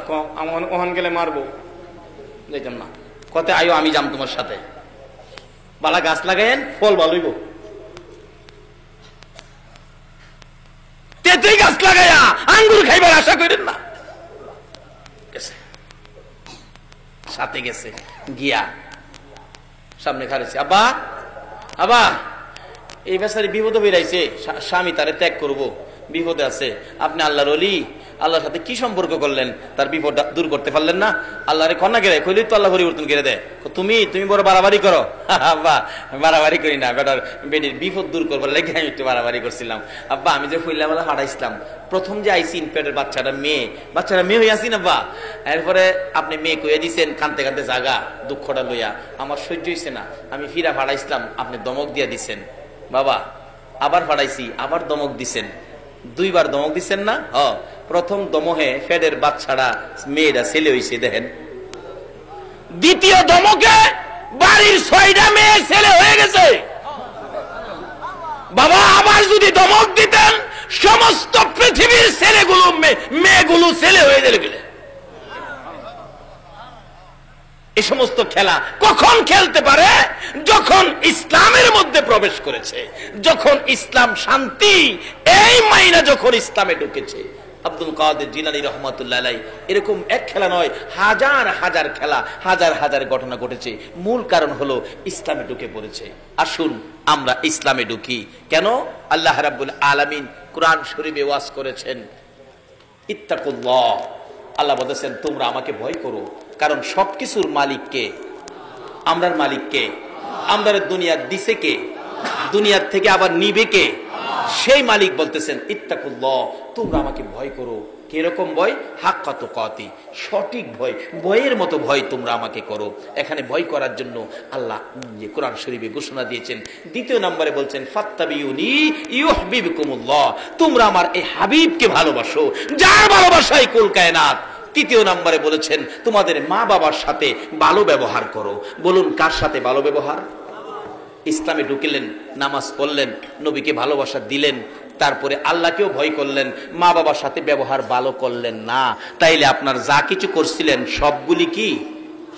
ওখান গেলে মারবো, যাইতাম না। কতে আয়ো আমি যাম তোমার সাথে, বালা গাছ লাগাইন, ফল ভালোইব। তেতুই গাছ লাগাইয়া আঙ্গুর খাইবার আশা করেন না। সাথে গেছে, গিয়া সামনে খারেছে, আব্বা আব্বা এই বেচারি বিপদে বেরাইছে, স্বামী তারে ত্যাগ করব, বিপদে আছে, আপনি আল্লাহর ওলি, আল্লাহর সাথে কি সম্পর্ক করলেন, তার বিপদ দূর করতে পারলেন না? আল্লাহরে কন্যা গেলে কইলি তো আল্লাহ পরিবর্তন করে দেয়। তুমি বড় বাড়াবাড়ি করো। আব্বা বাড়াবাড়ি করি না, বেটার বেটির বিপদ দূর করবার লেগে আমি একটু বাড়াবাড়ি করছিলাম। আব্বা আমি যে ফুইলাবেলা হাঁটাইছিলাম, প্রথম যে আইসিন পেটের বাচ্চাটা মেয়ে হয়ে আসিন আব্বা, এরপরে আপনি মেয়ে কইয়া দিচ্ছেন, কানতে কানতে জাগা দুঃখটা লইয়া, আমার সহ্য হয়েছে না, আমি ফিরা ফাড়াইছিলাম, আপনি দমক দিয়া দিচ্ছেন। বাবা আবার ফাড়াইছি, আবার দমক দিচ্ছেন, 2 বার দমক দিচ্ছেন না? প্রথম দমহে ফেডের বাচ্চাটা মেয়েটা ছেলে হয়েছে দেখেন, দ্বিতীয় দমকে বাড়ির 6টা মেয়ে ছেলে হয়ে গেছে। বাবা আবার যদি দমক দিতেন, সমস্ত পৃথিবীর ছেলেগুলো মেয়েগুলো ছেলে হয়ে গেলে। এই সমস্ত খেলা কখন খেলতে পারে? যখন ইসলামের মধ্যে প্রবেশ করেছে, যখন ইসলাম শান্তি, এই মাইনা যখন ইসলামে ঢুকেছে। আব্দুল কাদের জিলানী রহমাতুল্লাহ আলাইহি এরকম এক খেলা নয়, হাজার হাজার খেলা, হাজার হাজার ঘটনা ঘটেছে। মূল কারণ হলো ইসলামে ঢুকে পড়েছে। আসুন আমরা ইসলামে ঢুকি। কেন? আল্লাহ রাব্বুল আলামিন কোরআন শরীফে ওয়াজ করেছেন, ইত্তাকুল্লাহ, আল্লাহ বলেছেন তোমরা আমাকে ভয় করো। কারণ সবকিছুর মালিক কে? আমরার মালিক কে? আমরার দুনিয়া দিছে কে? দুনিয়ার থেকে আবার নিবে কে? সেই মালিক বলতেছেন ইত্তাকুল্লাহ, তোমরা আমাকে ভয় করো। কিরকম ভয়? হাক্কা তুকাতি, সঠিক ভয়, ভয়ের মতো ভয় তোমরা আমাকে করো। এখানে ভয় করার জন্য আল্লাহ যে কোরআন শরীফে ঘোষণা দিয়েছেন। দ্বিতীয় নম্বরে বলছেন ফাত্তাবিউনি ইউহিব্বুকুমুল্লাহ, তোমরা আমার এই হাবিবকে ভালোবাসো, যার ভালোবাসায় কুল কায়নাত। তৃতীয় নম্বরে বলেছেন তোমাদের মা বাবার সাথে ভালো ব্যবহার করো। বলুন কার সাথে ভালো ব্যবহার? ইসলামে ঢুকলেন, নামাজ পড়লেন, নবীকে ভালোবাসা দিলেন, তারপরে আল্লাহকেও ভয় করলেন, মা বাবার সাথে ব্যবহার ভালো করলেন না, তাইলে আপনার যা কিছু করছিলেন সবগুলি কি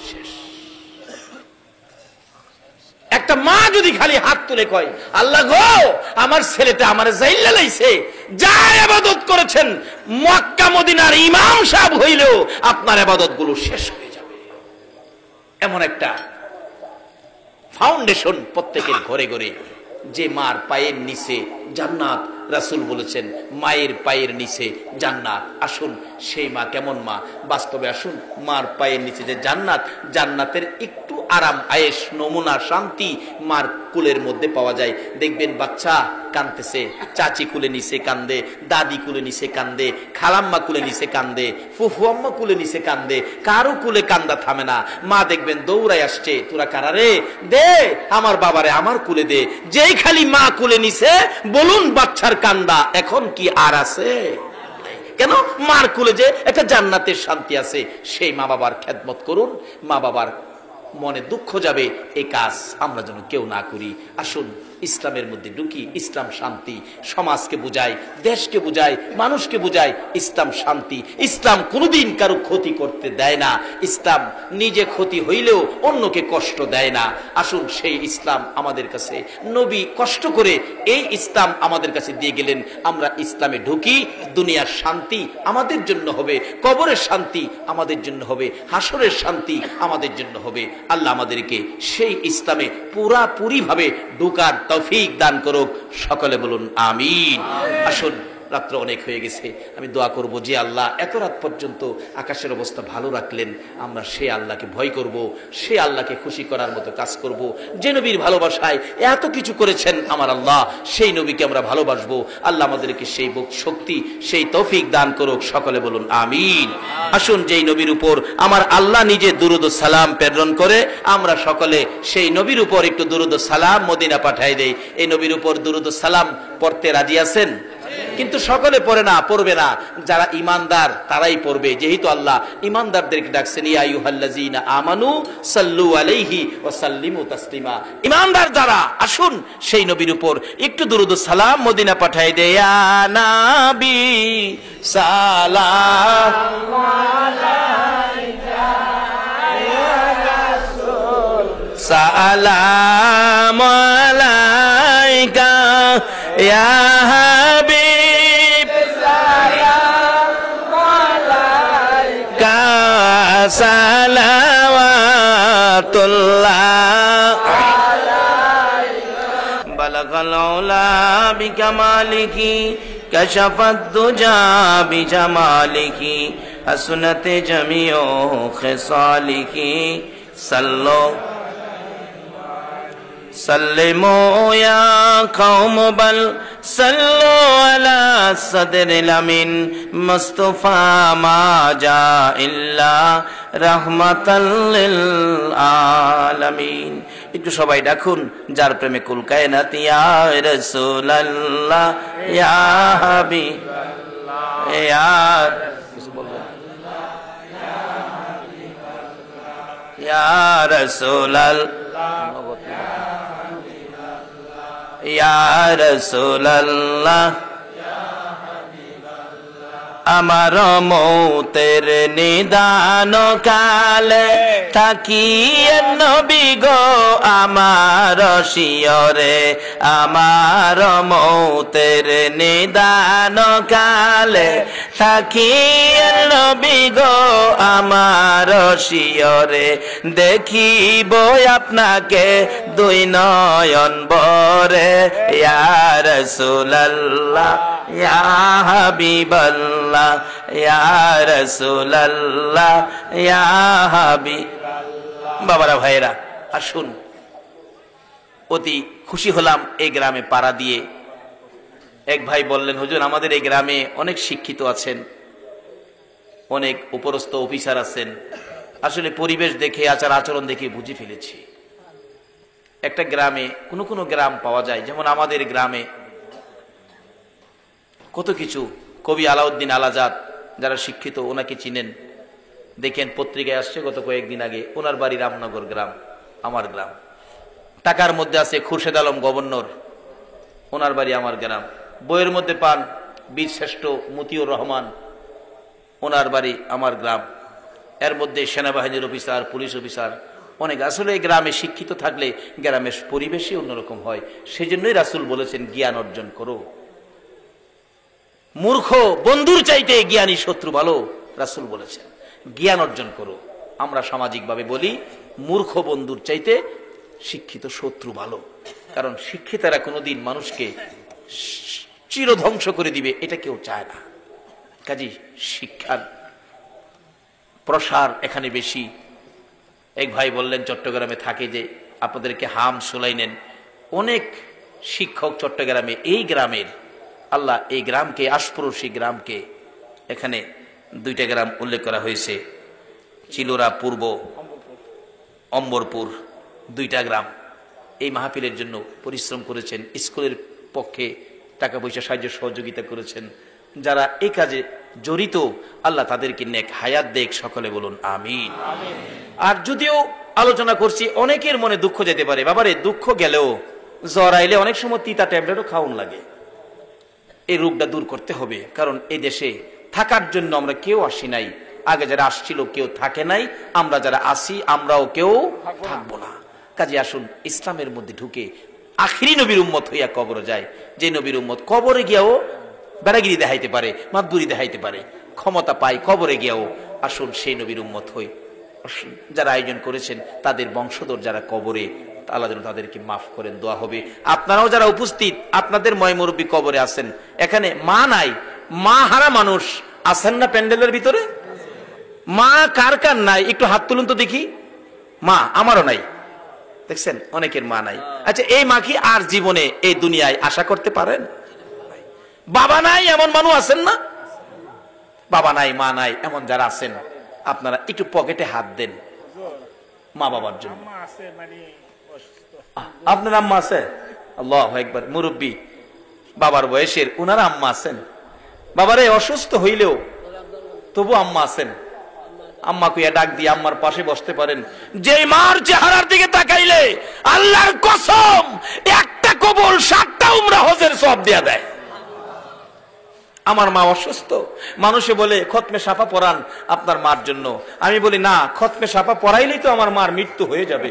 শেষ। একটা মা যদি খালি হাত তুলে কয় আল্লাহ গো আমার ছেলেটা আমার জাইল্লা লাইছে, যা ইবাদত করেছেন মক্কা মদিনার ইমাম সাহেব হইলেও আপনার ইবাদত গুলো শেষ হয়ে যাবে। এমন একটা ফাউন্ডেশন প্রত্যেকের ঘরে ঘরে, যে মার পায়ের নিচে জান্নাত। রাসূল বলেছেন মায়ের পায়ের নিচে জান্নাত। আসুন সেই মা কেমন মা, বাস্তবে আসুন মার পায়ের নিচে যে জান্নাত, জান্নাতের একটু আরাম আয়েশ নমুনা শান্তি মার কুলের মধ্যে পাওয়া যায়। দেখবেন বাচ্চা কাঁদতেছে, চাচি কুলে নিচে কান্দে, দাদি কুলে নিচে কান্দে, খালাম্মা কুলে নিচে কান্দে, ফুফু আম্মা কুলে নিচে কান্দে, কারো কুলে কান্দা থামে না। মা দেখবেন দৌড়ায় আসছে, তোরা কারারে দে আমার বাবারে আমার কুলে দে। যেই খালি মা কুলে নিছে, বলুন বাচ্চার কান্দা এখন কি আর আছে? কেন? মার কুলে যে একটা জান্নাতের শান্তি আছে। সেই মা বাবার খেদমত করুন, মা বাবার মনে দুঃখ যাবে, এই কাজ আমরা যেন কেউ না করি। আসুন ইসলামের মধ্যে ঢুকি। ইসলাম শান্তি, সমাজকে বুঝায়, দেশকে বুঝায়, মানুষকে বুঝায়। ইসলাম শান্তি, ইসলাম কোনোদিন কারো ক্ষতি করতে দেয় না। ইসলাম নিজে ক্ষতি হইলেও অন্যকে কষ্ট দেয় না। আসুন সেই ইসলাম আমাদের কাছে নবী কষ্ট করে এই ইসলাম আমাদের কাছে দিয়ে গেলেন। আমরা ইসলামে ঢুকি, দুনিয়ার শান্তি আমাদের জন্য হবে, কবরের শান্তি আমাদের জন্য হবে, হাসরের শান্তি আমাদের জন্য হবে। আল্লাহ আমাদেরকে সেই ইসলামে পুরাপুরি ভাবে ঢুকার তৌফিক দান করুক। সকলে বলুন আমিন। আসুন রাত্র অনেক হয়ে গেছে, আমি দোয়া করব যে আল্লাহ এত রাত পর্যন্ত আকাশের অবস্থা ভালো রাখলেন, আমরা সেই আল্লাহকে ভয় করব, সে আল্লাহকে খুশি করার মতো কাজ করব। যে নবীর ভালোবাসায় এত কিছু করেছেন আমার আল্লাহ, সেই নবীকে আমরা ভালোবাসবো। আল্লাহ আমাদেরকে সেই শক্তি, সেই তৌফিক দান করুক। সকলে বলুন আমিন। আসুন যেই নবীর উপর আমার আল্লাহ নিজে দুরুদ ও সালাম প্রেরণ করে, আমরা সকলে সেই নবীর উপর একটু দুরুদ ও সালাম মদিনা পাঠাই দেই। এই নবীর উপর দুরুদ ও সালাম পড়তে রাজি আছেন? কিন্তু সকলে পড়ে না, পড়বে না। যারা ইমানদার তারাই পড়বে, যেহেতু আল্লাহ ইমানদারদেরকে ডাকছেন, ইয়া আইয়ুহাল্লাযীনা আমানু সাল্লু আলাইহি ওয়া সাল্লিমু তাসলিমা। ইমানদার যারা, আসুন সেই নবীর উপর একটু দুরূদ ও সালাম মদিনা পাঠায় দে। ইয়া নবী সালাম আলাইকা, ইয়া রাসূল সালাম আলাইকা, ইয়া হাবিব সালাম আলাইকা, সালাওয়াতুল্লাহ আলাইকা। বালাগাল উলা বিকামালিহি কাশাফাদ দুজা বিজামালিহি হাসনাতে জামিউ খিসালিহি সাল্লু সাল্লিমু ইয়া কওম বাল সাল্লু আলা সাদরিল আমিন মুস্তাফা মা জা ইল্লা রাহমাতাল লিল আলামিন। একটু সবাই ডাকুন, যার প্রেমে কুল কায়নাত, ইয়া রাসূলুল্লাহ ইয়া হাবিবাল্লাহ ইয়া ইয়া রাসূলুল্লাহ ইয়া রাসূলুল্লাহ আমার মৌতের নিদান কালে থাকিয়ে নবী গো আমার শিয়রে, আমার মৌতের নিদান কালে থাকিয়ে নবী গো আমার শিয়রে, দেখিব আপনাকে দুই নয়ন ভরে, ইয়া রাসূলুল্লাহ ইয়া হাবিবাল্লাহ ইয়া রাসূলুল্লাহ ইয়া হাবিবাল্লাহ। বাবারা ভাইরা, আসুন, অতি খুশি হলাম এই গ্রামে পাড়া দিয়ে। এক ভাই বললেন, হুজুর আমাদের এই গ্রামে অনেক শিক্ষিত আছেন, অনেক উপরস্থ অফিসার আছেন, আসলে পরিবেশ দেখে আচার আচরণ দেখে বুঝে ফেলেছি। একটা গ্রামে কোনো গ্রাম পাওয়া যায়, যেমন আমাদের গ্রামে কত কিছু। কবি আলাউদ্দিন আলাজাদ, যারা শিক্ষিত ওনাকে চিনেন, দেখেন পত্রিকায় আসছে গত কয়েকদিন আগে, ওনার বাড়ি রামনগর গ্রাম, আমার গ্রাম। টাকার মধ্যে আছে খুরশেদ আলম গভর্নর, ওনার বাড়ি আমার গ্রাম। বইয়ের মধ্যে পান বীর শ্রেষ্ঠ মতিউর রহমান, ওনার বাড়ি আমার গ্রাম। এর মধ্যে সেনাবাহিনীর অফিসার, পুলিশ অফিসার অনেক। আসলে এই গ্রামে শিক্ষিত থাকলে গ্রামের পরিবেশই অন্যরকম হয়। সেজন্যই রাসূল বলেছেন, জ্ঞান অর্জন করো। মূর্খ বন্ধুর চাইতে জ্ঞানী শত্রু ভালো, রাসূল বলেছেন, জ্ঞান অর্জন করো। আমরা সামাজিকভাবে বলি, মূর্খ বন্ধুর চাইতে শিক্ষিত শত্রু ভালো, কারণ শিক্ষিতরা কোনোদিন মানুষকে চিরধ্বংস করে দিবে এটা কেউ চায় না। কাজী শিক্ষার প্রসার এখানে বেশি। এক ভাই বললেন, চট্টগ্রামে থাকে যে আপনাদেরকে হাম শুনাইলেন, অনেক শিক্ষক চট্টগ্রামে, এই গ্রামের আল্লাহ এই গ্রামকে, আশপড়শী গ্রামকে, এখানে দুইটা গ্রাম উল্লেখ করা হয়েছে, চিলোরা পূর্ব, অম্বরপুর, দুইটা গ্রাম এই মাহফিলের জন্য পরিশ্রম করেছেন, স্কুলের পক্ষে টাকা পয়সা সাহায্য সহযোগিতা করেছেন। যারা এই কাজে জড়িত, আল্লাহ তাদেরকে নেক হায়াত দেখ, সকলে বলুন আমিন। আর যদিও আলোচনা করছি, অনেকের মনে দুঃখ যেতে পারে, বাবারে দুঃখ গেলেও জ্বর আইলে অনেক সময় তিতা ট্যাবলেটও খাওয়ান লাগে। এই রোগটা দূর করতে হবে, কারণ এই দেশে থাকার জন্য আমরা কেউ আসি নাই। আগে যারা আসছিল কেউ থাকে নাই, আমরা যারা আসি আমরাও কেউ থাকবো না। কাজে আসুন ইসলামের মধ্যে ঢুকে আখিরি নবীর উম্মত হইয়া কবরে যায়। যে নবীর উম্মত কবরে গিয়াও বেড়াগিরি দেখাইতে পারে, মাতবুরি দেখাইতে পারে, ক্ষমতা পায় কবরে গিয়াও, আসুন সেই নবীর উম্মত হই। যারা আয়োজন করেছেন তাদের বংশধর যারা কবরে, আল্লাহ যেন তাদেরকে মাফ করেন, দোয়া হবে। আপনারাও যারা উপস্থিত, আপনাদের ময় মুরব্বী কবরে আছেন, এখানে মা নাই, মা হারা মানুষ আছেন না প্যান্ডেলের ভিতরে? মা কার কার নাই একটু হাত তুলুন তো দেখি। মা আমারও নাই, দেখছেন অনেকের মা নাই। আচ্ছা, এই মা কি আর জীবনে এই দুনিয়ায় আশা করতে পারেন? বাবা নাই এমন মানুষ আছেন না? বাবা নাই, মা নাই এমন যারা আছেন, আপনারা একটু পকেটে হাত দেন মা বাবার জন্য। আপনার আম্মা আছে? আল্লাহু আকবার। মুরব্বী বাবার বয়সের, উনারা আম্মা আছেন, বাবারে অসুস্থ হইলেও তবু আম্মা আছেন, আম্মা কুইয়া ডাক দিয়ে আম্মার পাশে বসতে পারেন। যেই মার চেহারার দিকে তাকাইলে আল্লাহর কসম একটা কবুল 7টা উমরা হজের সওয়াব দেয়া দেয়। আমার মা অসুস্থ, মানুষে বলে খতমে সাফা পড়ান আপনার মার জন্য, আমি বলি না, খতমে সাফা পড়াইলেই তো আমার মার মৃত্যু হয়ে যাবে।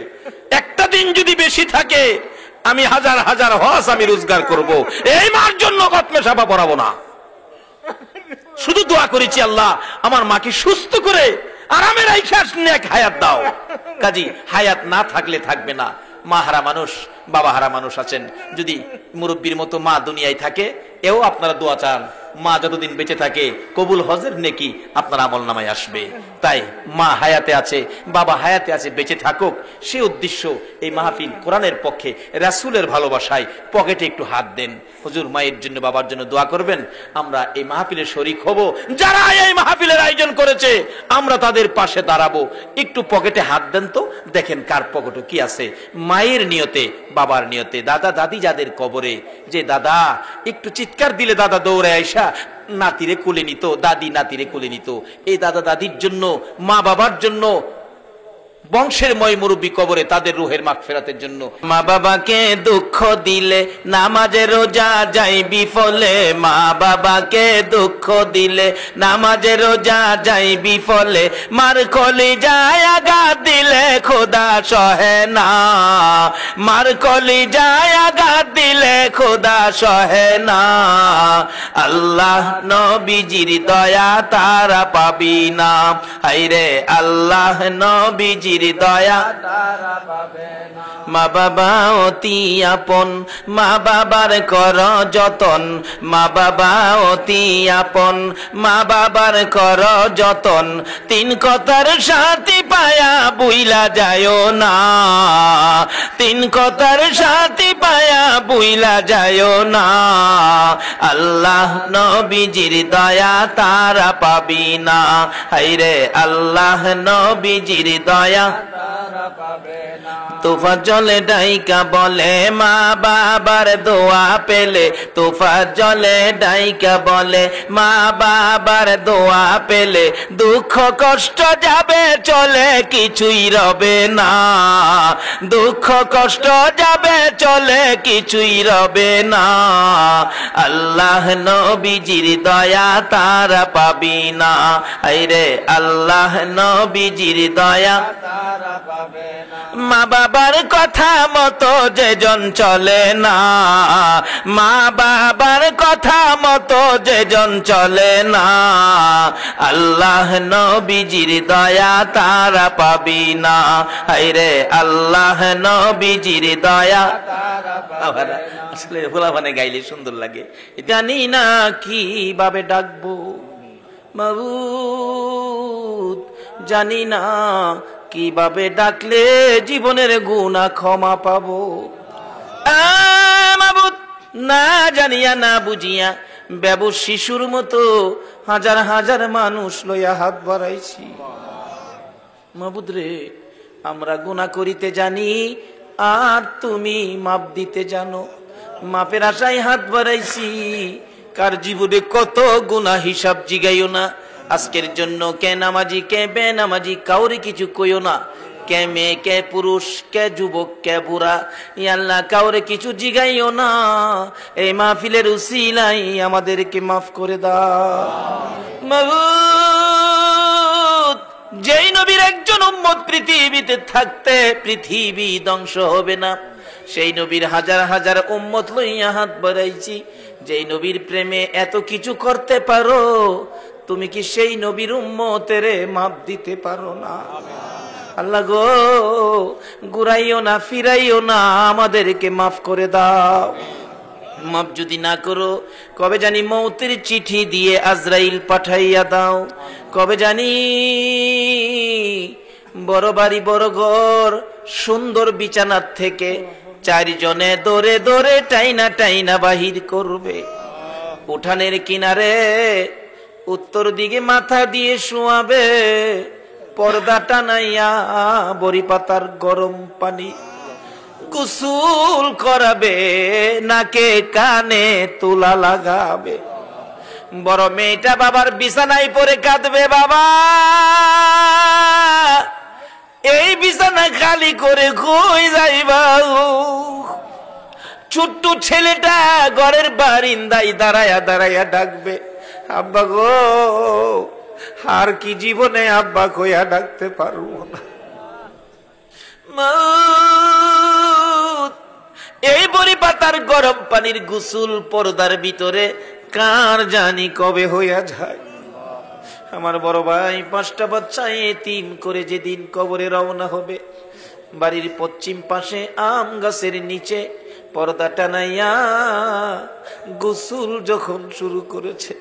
একটা দিন যদি বেশি থাকে আমি হাজার হাজার হজ আমি রোজগার করব, এই মার জন্য খতমে সাফা পড়াবো না। শুধু দোয়া করেছি, আল্লাহ আমার মাকে সুস্থ করে আরামের আইখাস নেক হায়াত দাও। কাজী হায়াত না থাকলে থাকবে না। মা হারা মানুষ, বাবা হারা মানুষ আছেন, যদি মুরব্বীর মতো মা দুনিয়ায় থাকে, এও আপনারা দোয়া চান, মা যতদিন বেঁচে থাকে কবুল হজের নেকি আপনার আমল নামায় আসবে। তাই মা হায়াতে আছে, বাবা হায়াতে আছে, বেঁচে থাকুক, সে উদ্দেশ্য এই মাহফিল কোরআনের পক্ষে, রাসূলের ভালোবাসায়। পকেটে একটু হাত দেন, হুজুর মায়ের জন্য বাবার জন্য দোয়া করবেন, আমরা এই মাহফিলের শরীক হব। যারা এই মাহফিলের আয়োজন করেছে আমরা তাদের পাশে দাঁড়াবো। একটু পকেটে হাত দেন তো, দেখেন কার পকেটে কি আছে। মায়ের নিয়তে, বাবার নিয়তে, দাদা দাদি যাদের কবরে, যে দাদা একটু চিৎকার দিলে দাদা দৌড়ে আইসা নাতিরে কোলে নিত, দাদি নাতিরে কোলে নিত, এই দাদা দাদির জন্য, মা বাবার জন্য, বংশের ময় মুরব্বী কবরে, তাদের রুহের মাগফিরাতের জন্য। মা বাবাকে দুঃখ দিলে নামাজে রোজা যায় বিফলে, মা বাবাকে দুঃখ দিলে নামাজে রোজা যায় বিফলে, মার কলিজায় আঘাত দিলে খোদা সহে না, মার কলিজায় আঘাত দিলে খোদা সহে না। আল্লাহ নবীজির দয়া তারা পাবি না, হায়রে আল্লাহ নবীজি দয়া তারা পাবে না। মা বাবা অতি আপন, মা বাবার কর যতন, মা বাবা অতি আপন, মা বাবার কর যতন, 3 কথার সাথী পায়া বুইলা যায় না, 3 কথার সাথী পায়া বুইলা যায় না। আল্লাহ নবীজির দয়া তারা পাবি না, হায়রে আল্লাহ নবীজির দয়া তারা পাবে না। তোফা জলে ডাইকা বলে মা বাবার দোয়া পেলে, তোফা জলে ডাইকা বলে মা বাবার দোয়া পেলে, দুঃখ কষ্ট যাবে চলে কিছুই রবে না, দুঃখ কষ্ট যাবে চলে কিছুই রবে না। আল্লাহ নবীজির দয়া তারা পাবি না, হায়রে আল্লাহ নবীজির দয়া তারা পাবে না। মা বাবার কথা মতো যেজন চলে না, মা বাবার কথা মতো যেজন চলে না, আল্লাহ নবীজির দয়া তারা পাবি না, হায়রে আল্লাহ নবীজির দয়া তারা পাবে না। আসলে ফুলাফানে গাইলে সুন্দর লাগে। জানি না কিভাবে ডাকবো মাবুদ, জানি না কিভাবে ডাকলে জীবনের গুনাহ ক্ষমা পাবো। মাবুদ, না জানিয়া না বুঝিয়া বেবুর শিশুর মতো হাজার হাজার মানুষ লইয়া হাত বাড়াইছি। মাবুদ রে, আমরা গুনাহ করিতে জানি আর তুমি মাপ দিতে জানো, মাপের আশায় হাত বাড়াইছি। কার জীবনে কত গুনাহ হিসাব জিগাইও না। আজকের জন্য কে নামাজি কে বেনামাজি কাউরে কিছু কইও না, কে মেয়ে কে পুরুষ কে যুবক কে বুড়া, আল্লাহ কাউরে কিছু জিগাইও না। এই মাহফিলের উসিলাই আমাদেরকে মাফ করে দাও মাবুদ। যেই নবীর একজন উম্মত পৃথিবীতে থাকতে পৃথিবী ধ্বংস হবে না, সেই নবীর হাজার হাজার উম্মত লইয়া হাত বাড়াইছি। যেই নবীর প্রেমে এত কিছু করতে পারো, তুমি কি সেই নবীর উম্মতের মাপ দিতে পারো না? আল্লাহ গো, ঘুরাইও না ফিরাইও না, আমাদেরকে মাফ করে দাও। মাফ যদি না করো, কবে জানি মৌতের চিঠি দিয়ে আজরাইল পাঠাইয়া দাও। কবে জানি বড় বাড়ি বড় ঘর সুন্দর বিছানার থেকে 4 জনে দৌড়ে দৌড়ে টাইনা টাইনা বাহির করবে। উঠানের কিনারে উত্তর দিকে মাথা দিয়ে শোয়াবে, পর্দা টানাইয়া বড়ি পাতার গরম পানি গোসল করাবে, নাকে কানে তুলা লাগাবে। বড় মেয়েটা বাবার বিছানায় পড়ে কাঁদবে, বাবা এই বিছানা খালি করে কই যাইবা? ছোট্ট ছেলেটা ঘরের বারিন্দায় দাঁড়ায়া দাঁড়ায়া ডাকবে, আব্বা গো, আর কি জীবনে আব্বা কইয়া ডাকতে পারবো না। এই বড়ি পাতার গরম পানির গোসল পর্দার ভিতরে কার জানি কবে হইয়া যায়। আমার বড় ভাই 5টা বাচ্চা এতিম করে যেদিন কবরে রওনা হবে, বাড়ির পশ্চিম পাশে আম গাছের নিচে পর্দা টানাইয়া গোসল যখন শুরু করেছে,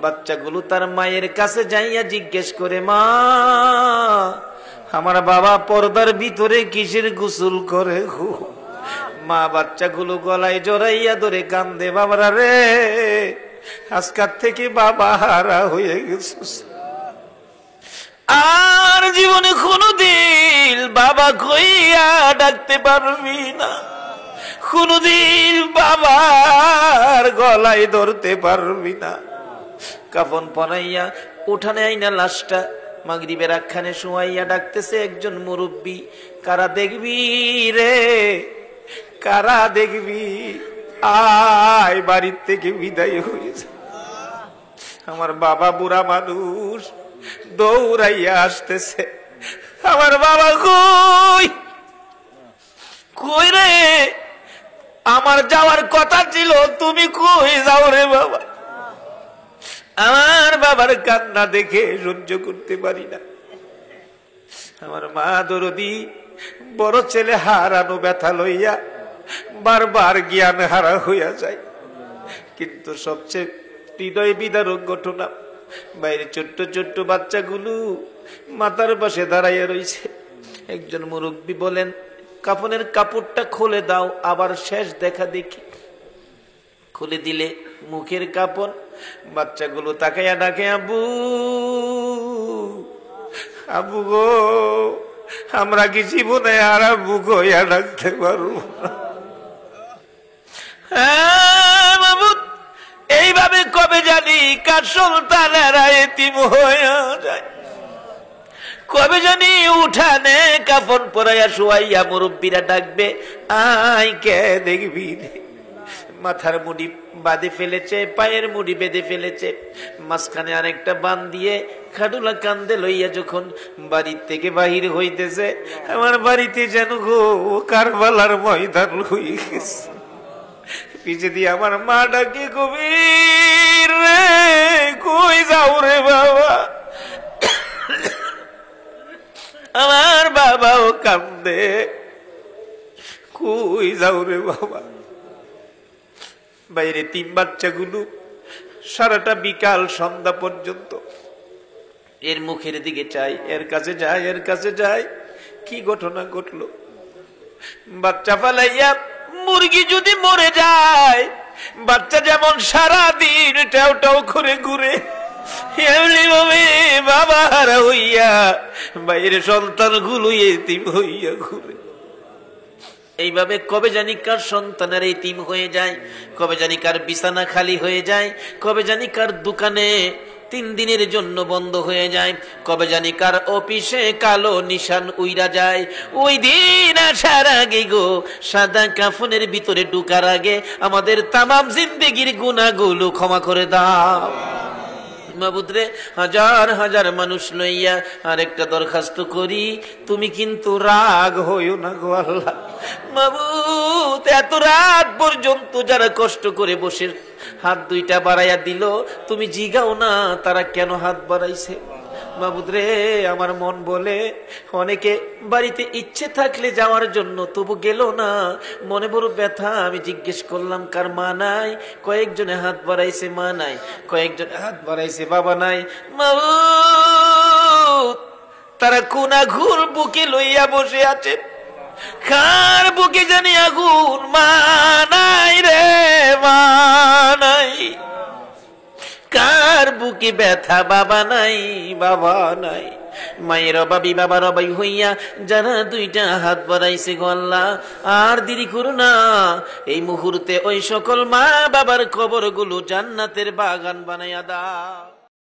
বাচ্চাগুলো তার মায়ের কাছে যাইয়া জিজ্ঞেস করে, মা আমার বাবা পর্দার ভিতরে কিসের গোসল করে গো? মা বাচ্চাগুলো গলায় জড়াইয়া ধরে কান্দে, বাবারা রে, আজকাল থেকে বাবা হারা হয়ে গেছে, আর জীবনে কোনদিন বাবা কইয়া ডাকতে পারবি না, কোনদিন বাবার গলায় ধরতে পারবি না। কাফন পরাইয়া উঠানে আইনা লাশটা মাগরিবের আখ্যানে শোয়াইয়া ডাকতেছে একজন মুরব্বী, কারা দেখবি রে, কারা দেখবি, আয় বাড়ির থেকে বিদায় হয়েছে। আমার বাবা বুড়া মানুষ দৌড়াইয়া আসতেছে, আমার বাবা কই, কই রে, আমার যাওয়ার কথা ছিল, তুমি কই যাও রে বাবা? আমার বাবার কান্না দেখে সহ্য করতে পারি না। আমার মা দরদি বড় ছেলে হারানো ব্যথা লইয়া বারবার জ্ঞান হারা হইয়া যায়। কিন্তু সবচেয়ে হৃদয় বিদারক ঘটনা, বাইরে ছোট্ট ছোট্ট বাচ্চাগুলো মাথার পাশে দাঁড়াইয়া রয়েছে। একজন মুরব্বী বলেন, কাফনের কাপড়টা খুলে দাও, আবার শেষ দেখা দেখি। খুলে দিলে মুখের কাপড়, বাচ্চাগুলো তাকাইয়া ডাকে, আবু আবু গো, আমরা কি জীবনে আর আবু গইয়া ডাকতে পারবো না? এইভাবে কবে জানি কার সন্তানেরা এতিম হইয়া যায়, কবে জানি উঠানে কাফন পরাইয়া শুয়াইয়া মুরব্বীরা ডাকবে, আই কে দেখবি, মাথার মুড়ি বাঁধে ফেলেছে, পায়ের মুড়ি বেঁধে ফেলেছে, মাঝখানে আরেকটা বান দিয়ে খাডুলা কান্দে লইয়া যখন বাড়ির থেকে বাহির হইতেছে, আমার বাড়িতে যেন গো কারবালার ময়দান হয়ে গেছে। পিছে দিয়ে আমার মা ডাকে, কবির রে, কই যাও রে বাবা? আমার বাবাও কান্দে, কই যাও রে বাবা? বাইরে 3 বাচ্চাগুলো সারাটা বিকাল সন্ধ্যা পর্যন্ত এর মুখের দিকে চাই, এর কাছে যায়, এর কাছে যায়। কি ঘটনা ঘটলো? বাচ্চা ফালাইয়া মুরগি যদি মরে যায়, বাচ্চা যেমন সারাদিন টাও টাও করে ঘুরে, এমনি ভাবে বাবা হারা হইয়া বাইরে সন্তান গুলো এতিম হইয়া ঘুরে। এইভাবে কবে জানি কার সন্তানের এতিম হয়ে যায়, কবে জানি কার বিছানা খালি হয়ে যায়, কবে জানি কার দোকানে 3 দিনের জন্য বন্ধ হয়ে যায়, কবে জানি কার অফিসে কালো নিশান উইরা যায়। ওই দিন আসার আগে গো, সাদা কাফনের ভিতরে ঢুকার আগে আমাদের তামাম জিন্দেগির গুনাহগুলো ক্ষমা করে দাও মাবুদরে। হাজার হাজার মানুষ লইয়া আরেকটা দরখাস্ত করি, তুমি কিন্তু রাগ হইও না গো আল্লাহ। মাবুদ, এত রাত পর্যন্ত যারা কষ্ট করে বসে হাত 2টা বাড়াইয়া দিল, তুমি জিগাও না তারা কেন হাত বাড়াইছে। মাবুদ রে, আমার মন বলে অনেকে বাড়িতে ইচ্ছে থাকলে যাওয়ার জন্য তবু গেল না, মনে বড় ব্যথা। আমি জিজ্ঞেস করলাম কার মা নাই, কয়েকজনে হাত বাড়াইছে মা নাই, কয়েকজনে হাত বাড়াইছে বাবা নাই। মাবুদ, তারা কোন আগুন বুকে লইয়া বসে আছে, কার বুকে জানি আগুন, মা নাই রে, মা নাই, কার বুকে কি ব্যথা, বাবা নাই, বাবা নাই। মায়ের অভাবী বাবার অভাবী হইয়া যারা দুইটা হাত বাড়াইছে গো আল্লাহ, আর দেরি করো না, এই মুহূর্তে ওই সকল মা বাবার কবরগুলো জান্নাতের বাগান বানাইয়া দাও।